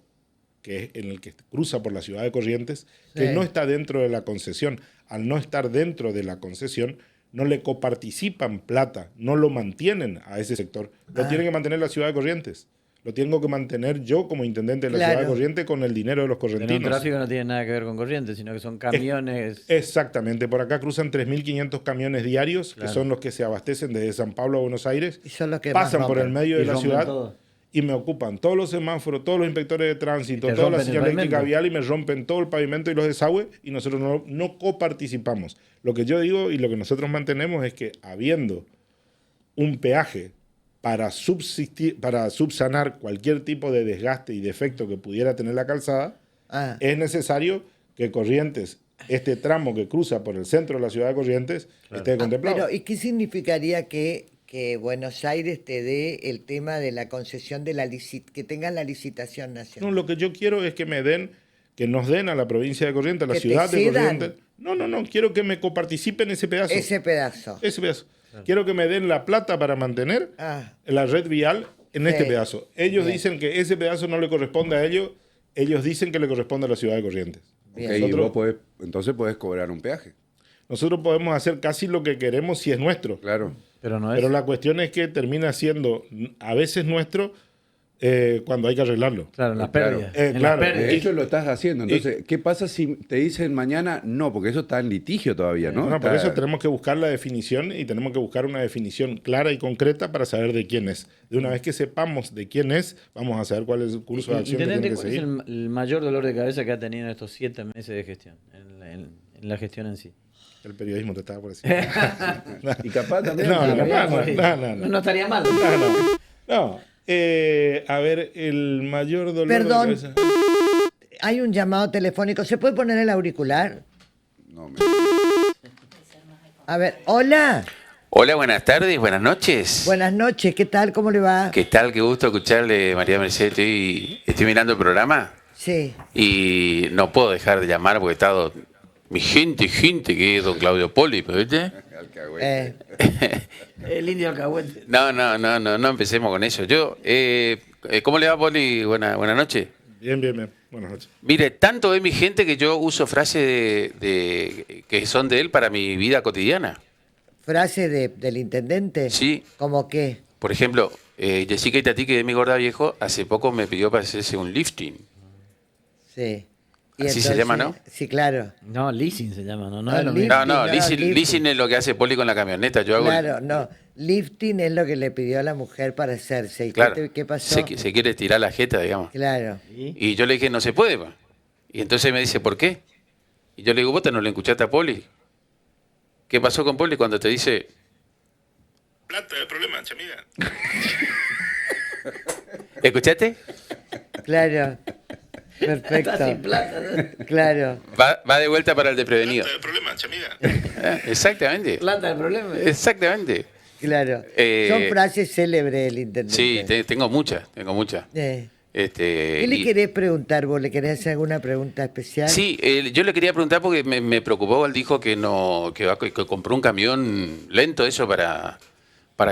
que es en el que cruza por la ciudad de Corrientes, que Sí. no está dentro de la concesión. Al no estar dentro de la concesión, no le coparticipan plata, no lo mantienen a ese sector. Lo tiene que mantener la ciudad de Corrientes. Lo tengo que mantener yo como intendente de la Claro. ciudad de Corrientes con el dinero de los Pero un correntinos. tráfico no tiene nada que ver con Corrientes, sino que son camiones. Exactamente, por acá cruzan 3.500 camiones diarios, Claro. que son los que se abastecen desde San Pablo a Buenos Aires, Y son los que más pasan por el rompen. medio Y de la rompen ciudad todo. y me ocupan todos los semáforos, todos los inspectores de tránsito, Y te toda la rompen el señal eléctrica pavimento. vial y me rompen todo el pavimento y los desagües y nosotros no coparticipamos. Lo que yo digo y lo que nosotros mantenemos es que habiendo un peaje para subsanar cualquier tipo de desgaste y defecto que pudiera tener la calzada, Ah, es necesario que Corrientes, este tramo que cruza por el centro de la ciudad de Corrientes, esté contemplado. pero ¿y qué significaría que Buenos Aires te dé el tema de la concesión de que tengan la licitación No, nacional? lo que yo quiero es que nos den a la provincia de Corrientes, a la Que te ciudad de cedan. Corrientes. No, quiero que me coparticipen ese pedazo. Ese pedazo. Ese pedazo. Quiero que me den la plata para mantener Ah. la red vial en Sí. este pedazo. Ellos Bien. dicen que ese pedazo no le corresponde a ellos dicen que le corresponde a la ciudad de Corrientes. Bien. Ok, y Nosotros- vos entonces podés cobrar un peaje. Nosotros podemos hacer casi lo que queremos si es nuestro. Claro. Pero no es. Pero la cuestión es que termina siendo a veces nuestro cuando hay que arreglarlo. Claro, en las Claro. pérdidas. Claro. En las pérdidas. De hecho, lo estás haciendo. Entonces, ¿qué pasa si te dicen mañana no? Porque eso está en litigio todavía, ¿no? No, por Está- eso tenemos que buscar la definición y tenemos que buscar una definición clara y concreta para saber de quién es. De una vez que sepamos de quién es, vamos a saber cuál es el curso de acción que Intendente, tiene que ¿cuál es seguir. el mayor dolor de cabeza que ha tenido en estos 7 meses de gestión? En la gestión en sí. El periodismo te estaba por decir. Y capaz también. No, No, no. estaría mal. No. A ver, el mayor dolor Perdón. de cabeza. Hay un llamado telefónico. ¿Se puede poner el auricular? No, A ver, hola. Hola, buenas tardes, buenas noches. Buenas noches. ¿Qué tal? ¿Cómo le va? ¿Qué tal? Qué gusto escucharle, María Mercedes. Estoy mirando el programa Sí. y no puedo dejar de llamar porque he estado... Mi gente, que es don Claudio Poli, ¿viste? Eh, El indio alcahuete. No empecemos con eso. ¿Cómo le va, Poli? Buenas noches. Bien. Buenas noches. Mire, tanto es mi gente que yo uso frases que son de él para mi vida cotidiana. frase del intendente. Sí. ¿Cómo qué? Por ejemplo, Jessica Itatí, que es mi gorda viejo, hace poco me pidió para hacerse un lifting. Sí. Así se llama, ¿no? Sí, claro. No, leasing se llama, ¿no? No Ah, es lo lifting. mismo. No, lifting. leasing es lo que hace Poli con la camioneta. Yo hago Claro, no. Lifting es lo que le pidió a la mujer para hacerse. ¿Y claro, qué pasó? se quiere tirar la jeta, digamos. Claro. Y yo le dije, no se puede, pa. Y entonces me dice, ¿por qué? Y yo le digo, ¿vos no le escuchaste a Poli? ¿Qué pasó con Poli cuando te dice... Plata de problema, chamiga. ¿Escuchaste? Claro. Perfecto. Está sin plata, ¿no? Claro. Va de vuelta para el desprevenido. de problema, chamiga. Exactamente. Plata el problema. Exactamente. Claro. Eh, Son frases célebres del intendente. Sí, tengo muchas. ¿Qué le y- querés preguntar vos? ¿Le querés hacer alguna pregunta especial? Sí, yo le quería preguntar porque me preocupó, él dijo que que compró un camión lento eso para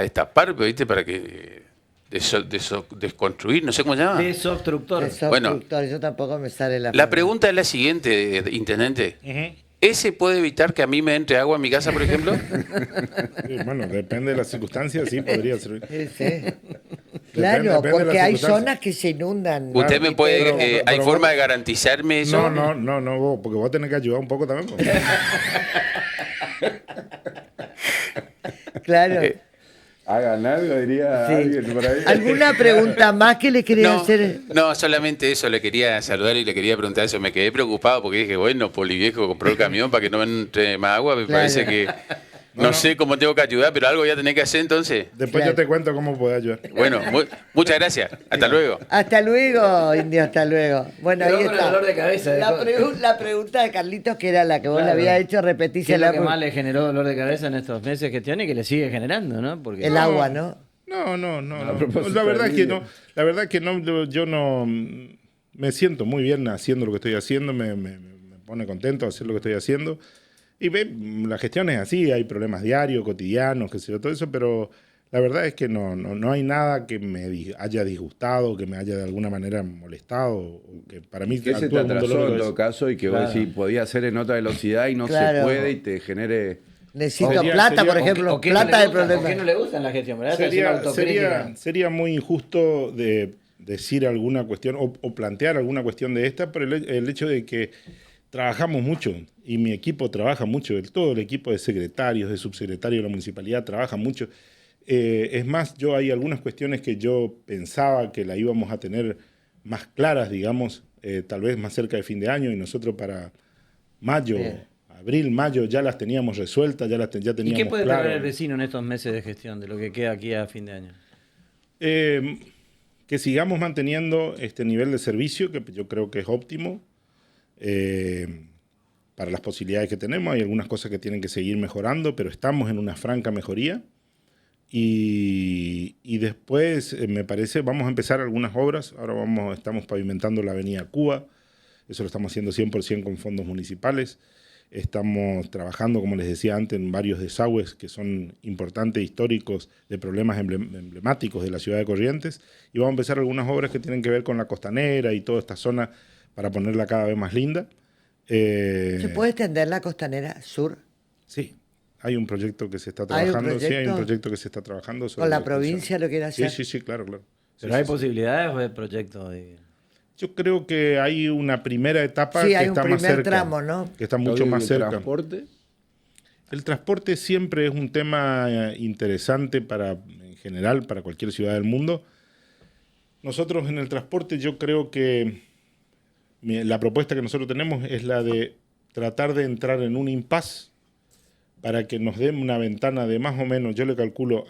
destapar, ¿viste? Para que desconstruir, no sé cómo se llama. Desobstructor. Eso, Bueno. productor, yo tampoco me sale la La pregunta es la siguiente, intendente. ¿Ese puede evitar que a mí me entre agua en mi casa, por ejemplo? Bueno, depende de las circunstancias, sí podría servir. Sí, sí. Claro, depende de porque las hay circunstancias. zonas que se inundan. ¿Usted me puede, pero- ¿hay pero forma vos- de garantizarme eso? No, vos, porque vos tenés que ayudar un poco también. pues. Claro. Hagan algo, diría Sí. alguien por ahí. ¿Alguna pregunta más que le quería hacer? No, solamente eso, le quería saludar y le quería preguntar eso. Me quedé preocupado porque dije, bueno, Poli Viejo compró el camión para que no me entre más agua. Me Claro. parece que no sé cómo tengo que ayudar, pero algo voy a tener que hacer entonces. Después Claro. yo te cuento cómo podés ayudar. Bueno, muchas gracias. Hasta luego. Hasta luego, Indio, hasta luego. Bueno, Pero ahí con el está. dolor de cabeza, de La pregunta de Carlitos, que era la que vos Claro. le habías hecho, ¿Qué es repetísela. lo que más le generó dolor de cabeza en estos meses de gestión y que le sigue generando, ¿no? Porque El agua, ¿no? No. propósito La verdad del es que vídeo. no. La verdad es que no, yo no me siento muy bien haciendo lo que estoy haciendo, me pone contento hacer lo que estoy haciendo. Y la gestión es así, hay problemas diarios, cotidianos, qué sé yo, todo eso, pero La verdad es que no hay nada que me haya disgustado, que me haya de alguna manera molestado, o que para mí Que a se te todo el mundo atrasó lo en es. todo caso y que vos decís, podía hacer en otra velocidad y no Claro. se puede y te genere... Necesito Sería- plata, sería- por ejemplo. ¿O qué no Plata le de gusta? ¿Por qué problema. no le gusta en la gestión? ¿Verdad? Hacer una autocrítica. Sería muy injusto de decir alguna cuestión o plantear alguna cuestión de esta por el hecho de que trabajamos mucho y mi equipo trabaja mucho, todo el equipo de secretarios, de subsecretarios de la municipalidad trabaja mucho. Es más, hay algunas cuestiones que yo pensaba que la íbamos a tener más claras, digamos, tal vez más cerca de fin de año, y nosotros para mayo, abril, mayo ya las teníamos resueltas, ya ¿Y teníamos qué puede claro. perder el vecino en estos meses de gestión, de lo que queda aquí a fin de año? Que sigamos manteniendo este nivel de servicio, que yo creo que es óptimo, para las posibilidades que tenemos. Hay algunas cosas que tienen que seguir mejorando, pero estamos en una franca mejoría. Y después, me parece, vamos a empezar algunas obras. Ahora estamos pavimentando la avenida Cuba. Eso lo estamos haciendo 100% con fondos municipales. Estamos trabajando, como les decía antes, en varios desagües que son importantes, históricos, de problemas emblemáticos de la ciudad de Corrientes. Y vamos a empezar algunas obras que tienen que ver con la costanera y toda esta zona para ponerla cada vez más linda. ¿Se puede extender la costanera sur? Sí, hay un proyecto que se está ¿Hay un trabajando. Sí, hay un proyecto? proyecto que se está trabajando. ¿Con la sobre provincia lo quiere hacer? Sí, claro. ¿Pero Sí, hay sí. posibilidades o es proyecto? Yo creo que hay una primera etapa Sí, que hay un está más primer cerca. tramo, ¿no? Que está mucho Claudio, ¿y más el cerca. transporte? El transporte siempre es un tema interesante en general, para cualquier ciudad del mundo. Nosotros en el transporte, yo creo que la propuesta que nosotros tenemos es la de tratar de entrar en un impasse para que nos den una ventana de más o menos, yo le calculo,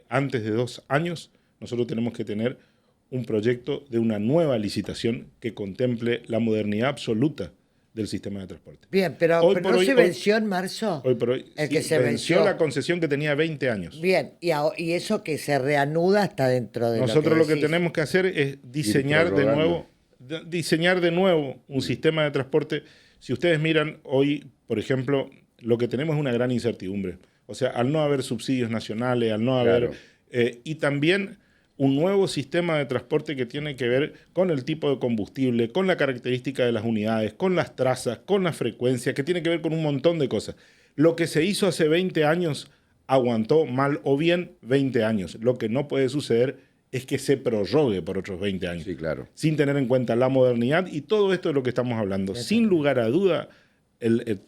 antes de 2 años, nosotros tenemos que tener un proyecto de una nueva licitación que contemple la modernidad absoluta del sistema de transporte. Bien, pero Hoy ¿pero por no hoy- se hoy- venció en marzo. Hoy por hoy El sí, que se venció la concesión que tenía 20 años. Bien, y eso que se reanuda está dentro de Nosotros lo que decís. tenemos que hacer es diseñar de nuevo un sistema de transporte. Si ustedes miran hoy, por ejemplo, lo que tenemos es una gran incertidumbre. O sea, al no haber subsidios nacionales, al no haber... y también un nuevo sistema de transporte que tiene que ver con el tipo de combustible, con la característica de las unidades, con las trazas, con la frecuencia, que tiene que ver con un montón de cosas. Lo que se hizo hace 20 años aguantó mal o bien 20 años. Lo que no puede suceder es que se prorrogue por otros 20 años. Sí, claro. Sin tener en cuenta la modernidad y todo esto de lo que estamos hablando. Sin lugar a duda,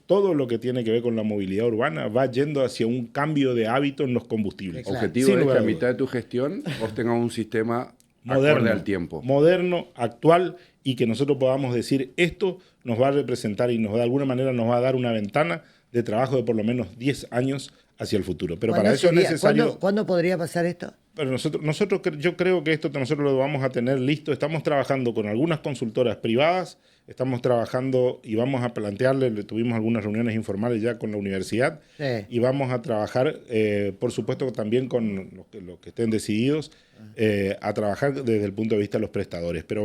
todo lo que tiene que ver con la movilidad urbana va yendo hacia un cambio de hábito en los combustibles. Claro. Objetivo Sin es que lugar a a mitad duda. de tu gestión vos tengas un sistema Moderno, acorde al tiempo. moderno, actual, y que nosotros podamos decir esto nos va a representar y de alguna manera nos va a dar una ventana de trabajo de por lo menos 10 años hacia el futuro. Pero para eso es necesario... ¿Cuándo podría pasar esto? Pero yo creo que esto nosotros lo vamos a tener listo. Estamos trabajando con algunas consultoras privadas, estamos trabajando y vamos a plantearle, tuvimos algunas reuniones informales ya con la universidad, Sí. y vamos a trabajar, por supuesto, también con los que estén decididos, a trabajar desde el punto de vista de los prestadores. Pero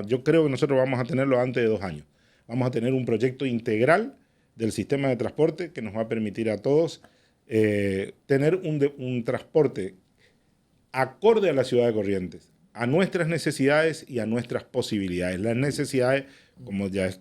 yo creo que nosotros vamos a tenerlo antes de 2 años. Vamos a tener un proyecto integral del sistema de transporte que nos va a permitir a todos tener un transporte acorde a la ciudad de Corrientes, a nuestras necesidades y a nuestras posibilidades. Las necesidades, como ya es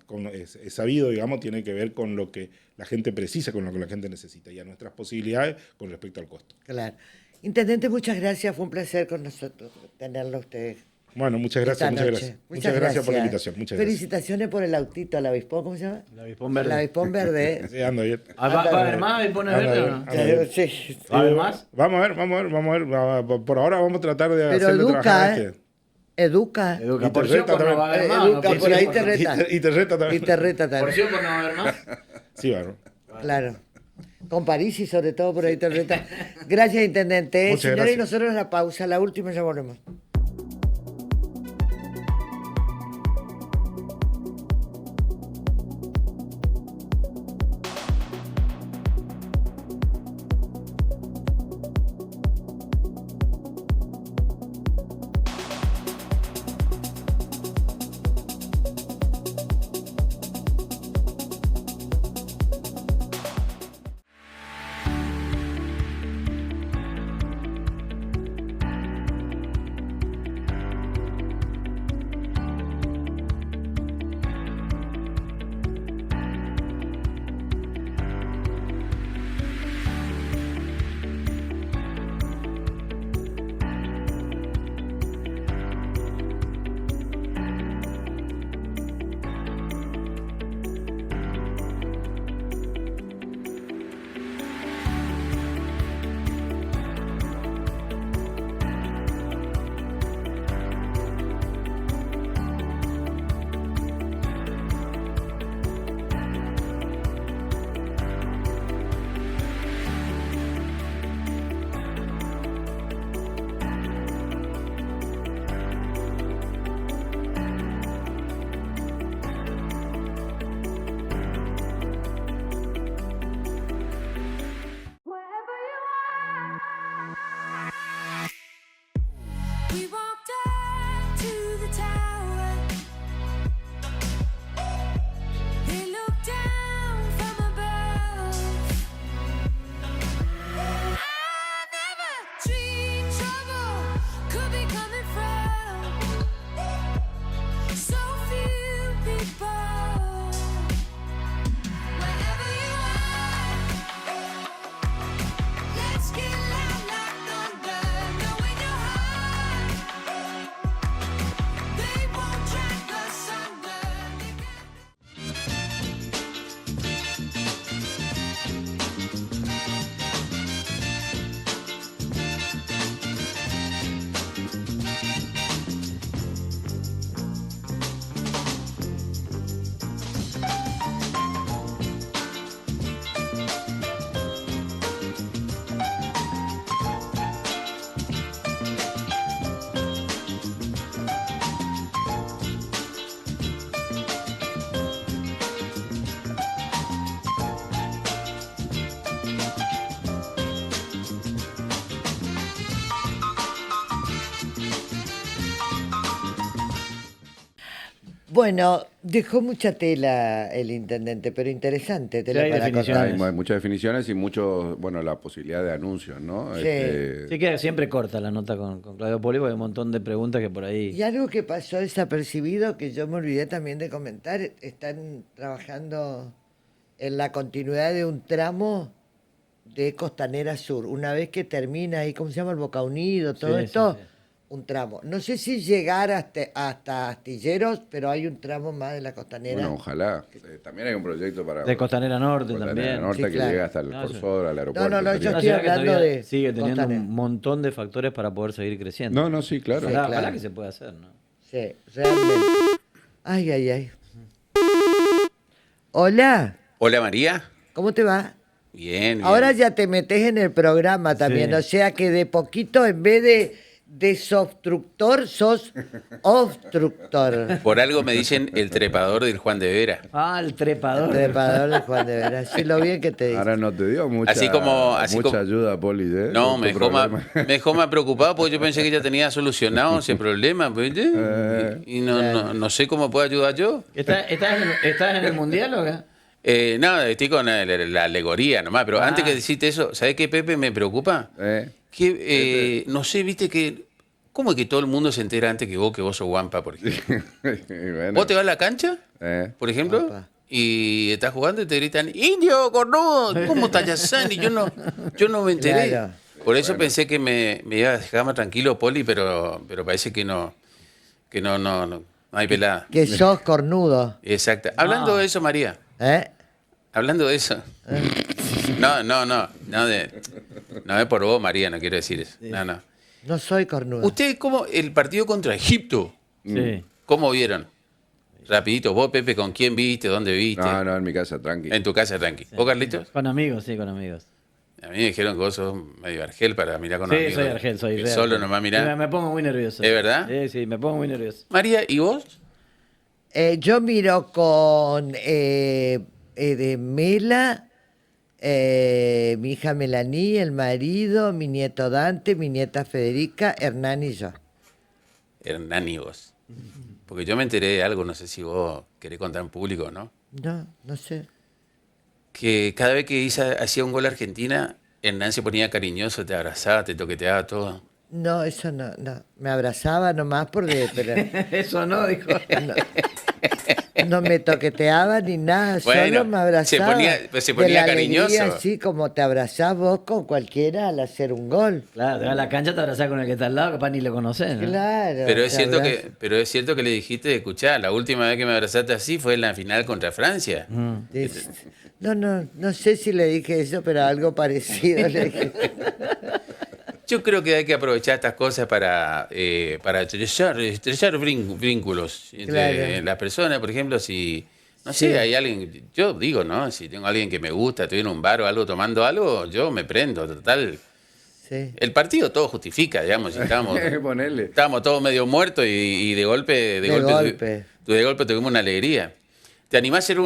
sabido, digamos, tiene que ver con lo que la gente precisa, con lo que la gente necesita, y a nuestras posibilidades con respecto al costo. Claro. Intendente, muchas gracias. Fue un placer con nosotros tenerlo a usted. Bueno, muchas esta gracias, muchas noche. gracias. Muchas gracias por la invitación. Muchas gracias. Felicitaciones por el autito, el avispón, ¿cómo se llama? El avispón verde. El avispón verde. Sí, ando bien. ¿Va a haber más avipones Anda verdes o bien, no? anda bien. Sí. ¿Va a haber más? Vamos a ver. Por ahora vamos a tratar de Pero hacerle trabajar educa, a este. Educa. Educa. Y Por te si reta por no va a haber más. Educa, ¿no? por ahí te reta. Y te reta también. Y te reta Por también. si por no va a haber más. Sí, bárbaro. Claro. Con París y sobre todo por ahí te reta. Gracias, Intendente. Muchas Señores, gracias. y nosotros la pausa, la última, ya volvemos. Bueno, dejó mucha tela el intendente, pero interesante tela Sí, hay para definiciones. cortar. Hay muchas definiciones y mucho, bueno, la posibilidad de anuncios, ¿no? Sí. Sí, queda siempre corta la nota con Claudio Poli, porque hay un montón de preguntas que por ahí... Y algo que pasó desapercibido, que yo me olvidé también de comentar, están trabajando en la continuidad de un tramo de Costanera Sur. Una vez que termina ahí, ¿cómo se llama? El Boca Unido, todo Sí, esto, sí, sí. un tramo. No sé si llegar hasta Astilleros, pero hay un tramo más de la Costanera. Bueno, ojalá. También hay un proyecto para... De Costanera Norte Costanera también. Norte Sí, que claro. llega hasta el No, Corsor, al aeropuerto. no, yo sería- estoy Una ciudad que hablando todavía de sigue teniendo Costanera. un montón de factores para poder seguir creciendo. No, sí, claro. Ojalá, claro. ojalá que se pueda hacer, ¿no? Sí, realmente. Ay, ay, ay. Hola, Hola María. ¿cómo te va? Bien, bien. Ahora ya te metes en el programa también, Sí. o sea que de poquito en vez de desobstructor sos obstructor. Por algo me dicen el trepador del Juan de Vera. Ah, el trepador. Trepador de Juan de Veras. Sí, lo bien que te dice. Ahora no te dio mucha, Así como- mucha ayuda, Poli. No, con me tu dejó, más, problema. me dejó más preocupado porque yo pensé que ya tenía solucionado ese problema. ¿Viste? Y no sé cómo puedo ayudar yo. ¿Estás en el mundial o qué? No, estoy con la alegoría nomás. Pero antes que decirte eso, ¿sabés qué, Pepe, me preocupa? Que, no sé, viste que... ¿Cómo es que todo el mundo se entera antes que vos sos guampa, por ejemplo? Bueno, ¿Vos te vas a la cancha, por ejemplo, Guampa. y estás jugando y te gritan, ¡Indio, cornudo! ¿Cómo Tayasán? Y yo no me enteré. Claro. Por eso pensé que me iba a dejar más tranquilo, Poli, pero parece que no hay pelada. Que sos cornudo. Exacto. Hablando de eso, María, ¿Eh? hablando de eso. No es por vos, María, no quiero decir eso. No. No soy cornudo. ¿Ustedes cómo, el partido contra Egipto, Sí. cómo vieron? Rapidito, vos, Pepe, ¿con quién viste? ¿Dónde viste? No, en mi casa, tranqui. En tu casa, tranqui. ¿Vos, Carlitos? Con amigos, sí, con amigos. A mí me dijeron que vos sos medio argel para mirar con Sí, amigos. soy argel, soy Que re solo argel. nomás Sí, mirá. me pongo muy nervioso. ¿Es verdad? Sí, me pongo muy nervioso. María, ¿y vos? Yo miro con de Mela, mi hija Melanie, el marido, mi nieto Dante, mi nieta Federica, Hernán y yo. Hernán y vos. Porque yo me enteré de algo, no sé si vos querés contar en público, ¿no? No sé. Que cada vez que hacía un gol Argentina, Hernán se ponía cariñoso, te abrazaba, te toqueteaba todo. No, eso no. Me abrazaba nomás porque pero Eso no, dijo. no me toqueteaba ni nada, Bueno, solo me abrazaba. se ponía de la alegría, cariñoso. así como te abrazás vos con cualquiera al hacer un gol. Claro, te vas a la cancha, te abrazás con el que está al lado, capaz ni lo conoces, ¿no? Claro. Pero es te cierto abrazas. pero es cierto que le dijiste, escuchá, la última vez que me abrazaste así fue en la final contra Francia. No sé si le dije eso, pero algo parecido le dije. Yo creo que hay que aprovechar estas cosas para estrechar vínculos entre Claro. las personas. Por ejemplo, si, no sé, hay alguien, yo digo, ¿no? Si tengo a alguien que me gusta, estoy en un bar o algo tomando algo, yo me prendo, total. Sí. El partido todo justifica, digamos, si Ponele. estábamos todos medio muertos y de golpe, De golpe. de golpe tuvimos una alegría. ¿Te animás a hacer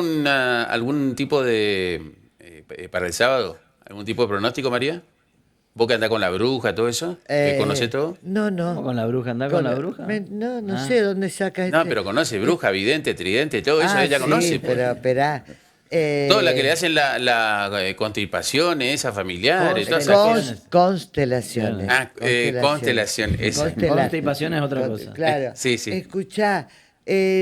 algún tipo de, para el sábado, algún tipo de pronóstico, María? ¿Vos que andás con la bruja, todo eso? ¿Que conocés todo? No. ¿Cómo con la bruja? ¿Andás con la bruja? No Ah. sé dónde saca No, pero conoce bruja, vidente, tridente, todo eso ella sí, conoce. pues. pero esperá. Todo la que le hacen la constipaciones, esas familiares, todas esas cosas. Constelaciones. Constelación, esa. Constipación es otra cosa. Claro. Sí. Escuchá,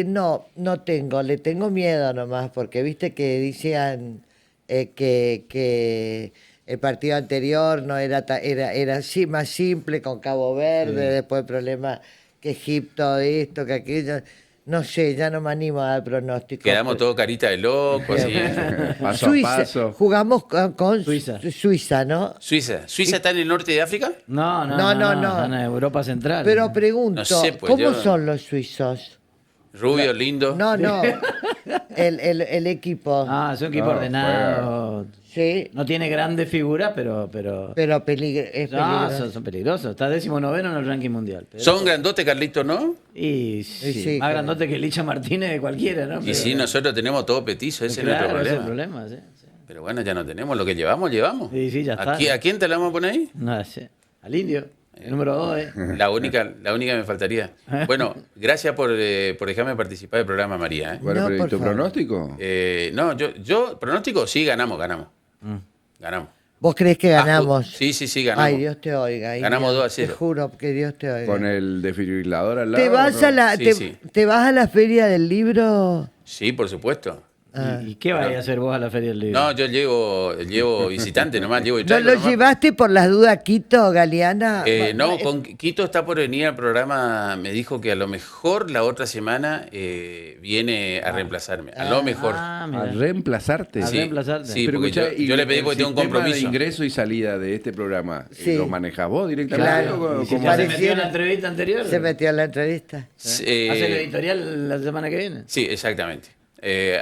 no tengo, le tengo miedo nomás, porque viste que decían que el partido anterior no era era así más simple con Cabo Verde, después problema que Egipto, esto, que aquello. No sé, ya no me animo a dar pronóstico. Quedamos todos carita de loco, así. Paso Suiza, a paso. jugamos con Suiza. Suiza, ¿no? ¿Suiza está en el norte de África? No. No. En Europa Central. Pero pregunto, No sé, pues, ¿cómo yo- son los suizos? Rubio, lindo. No, el equipo. Ah, es un equipo No, ordenado. Sí, No tiene grandes figuras, pero pero es no, peligroso. son peligrosos. Está 19º en el ranking mundial. Pero- Son grandotes, Carlitos, ¿no? Y sí, sí, más claro. grandote que Licha Martínez de cualquiera, ¿no? Y sí, nosotros tenemos todo petizo, ese es nuestro Claro, ese es problema. el problema, sí. Pero bueno, ya no tenemos, lo que llevamos, llevamos. Sí, ya está. ¿A quién te la vamos a poner ahí? No sé. Al indio. El número 2, La única que me faltaría. Bueno, gracias por dejarme participar del programa, María. Bueno, No, pero ¿y por tu favor. pronóstico? No, yo, pronóstico, sí, ganamos. Ganamos. ¿Vos crees que ganamos? Sí, ganamos. Ay, Dios te oiga. Ganamos Irian, 2-0. Te juro que Dios te oiga. ¿Con el desfibrilador al lado? ¿Te vas, o no? a la, Sí, te, sí. ¿Te vas a la feria del libro? Sí, por supuesto. ¿Y qué vais a hacer vos a la Feria del Libro? No, yo llevo visitante nomás, llevo y ¿No traigo lo nomás. llevaste por las dudas Quito, Galeana? No, con Quito está por venir al programa, me dijo que a lo mejor la otra semana viene a reemplazarme, a lo mejor. Ah, ¿A mira. reemplazarte? A Sí, reemplazarte. sí, Pero porque escuchá, yo le pedí porque tengo un ¿el sistema compromiso. de ingreso y salida de este programa Sí. lo manejas vos directamente? Claro. ¿O ¿Y si cómo ya se haces? metió en la entrevista anterior? Se metió en la entrevista. Eh, ¿Hace el editorial la semana que viene? Sí, exactamente.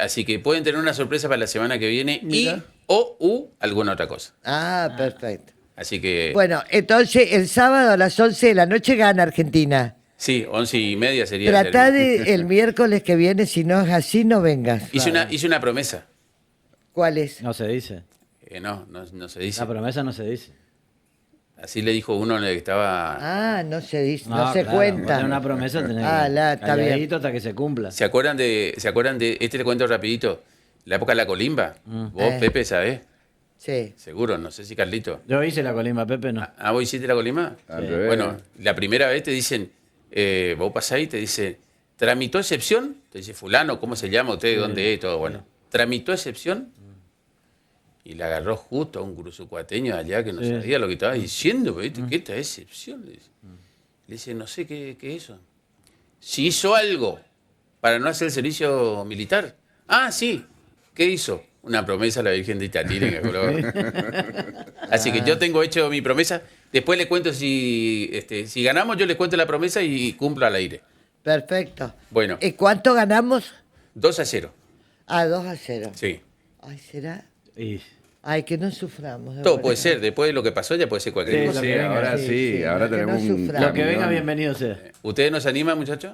Así que pueden tener una sorpresa para la semana que viene Mira. o alguna otra cosa. Ah, perfecto. Así que Bueno, entonces el sábado a las 11 de la noche gana Argentina. sí, 11:30 sería. Tratá de el miércoles que viene, si no es así, no vengas. Hice una promesa. ¿Cuál es? No se dice. No se dice. La promesa no se dice. Así le dijo uno que estaba. Ah, no se dice, no, se claro, cuenta. cuando es una promesa tenés Ah, que está bien. calladito hasta que se cumpla. ¿Se acuerdan de este le cuento rapidito? La época de la colimba. Vos, Pepe, ¿sabés? Sí. Seguro, no sé si Carlito. Yo hice la colimba, Pepe, no. Ah, ¿vos hiciste la colimba? Al revés. Bueno, la primera vez te dicen, vos pasás y te dice, ¿tramitó excepción? Te dice, fulano, ¿cómo se llama usted? ¿Dónde es? Todo, bueno. ¿Tramitó excepción? Y la agarró justo a un cruzucuateño allá que no Sí. sabía lo que estaba diciendo, pero ¿viste? ¿Qué esta excepción? Le dice, no sé qué es eso. Si hizo algo para no hacer el servicio militar. Ah, sí. ¿Qué hizo? Una promesa a la Virgen de Itatí. Así que yo tengo hecho mi promesa. Después le cuento si ganamos, yo les cuento la promesa y cumplo al aire. Perfecto. Bueno. ¿Cuánto ganamos? 2-0. Ah, 2-0. Sí. Ay, ¿será? Y Ay, que no suframos. de Todo verdad. puede ser. Después de lo que pasó ya puede ser cualquier Sí, cosa. lo Sí, que venga, ahora sí, sí, sí, ahora que no tenemos un suframos. lo que venga, camión. bienvenido sea. ¿Ustedes nos animan, muchachos?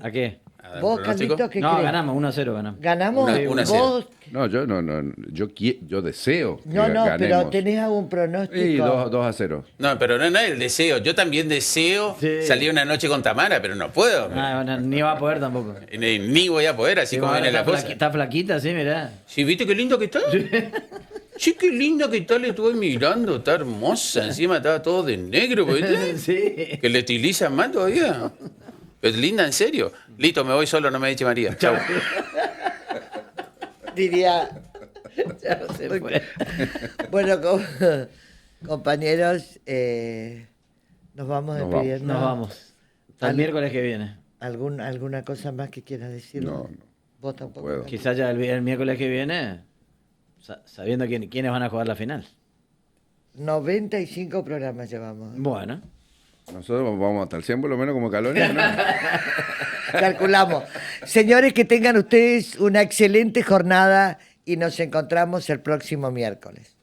¿A qué? ¿A dar un ¿Vos, pronóstico? Carlitos, qué No, crees? ganamos, 1-0 ganamos. ¿Ganamos? 1-0. ¿Vos? No, yo deseo que No, no, pero ganemos. tenés algún pronóstico. Sí, 2-0. No, pero no es el deseo. Yo también deseo Sí. salir una noche con Tamara, pero no puedo. Ah, bueno, ni va a poder tampoco. Ni voy a poder, así Sí, como ahora viene la está, cosa. está flaquita, sí, mirá. ¿Sí, viste qué lindo que está? Sí, qué linda que está, le estuve mirando, está hermosa. Encima estaba todo de negro, ¿viste? Sí. Que le estilizan más todavía. Es linda, en serio. Listo, me voy solo, no me eche María. Chau. Diría, Ya se fue. bueno, compañeros, nos vamos Nos despidiendo. Nos vamos. Hasta el Al- miércoles que viene. ¿Alguna cosa más que quieras decir? No, Vos tampoco. puedo. Quizás ya el miércoles que viene, sabiendo quiénes van a jugar la final. 95 programas llevamos. Bueno. Nosotros vamos hasta el 100 por lo menos como Calonia, ¿no? Calculamos. Señores, que tengan ustedes una excelente jornada y nos encontramos el próximo miércoles.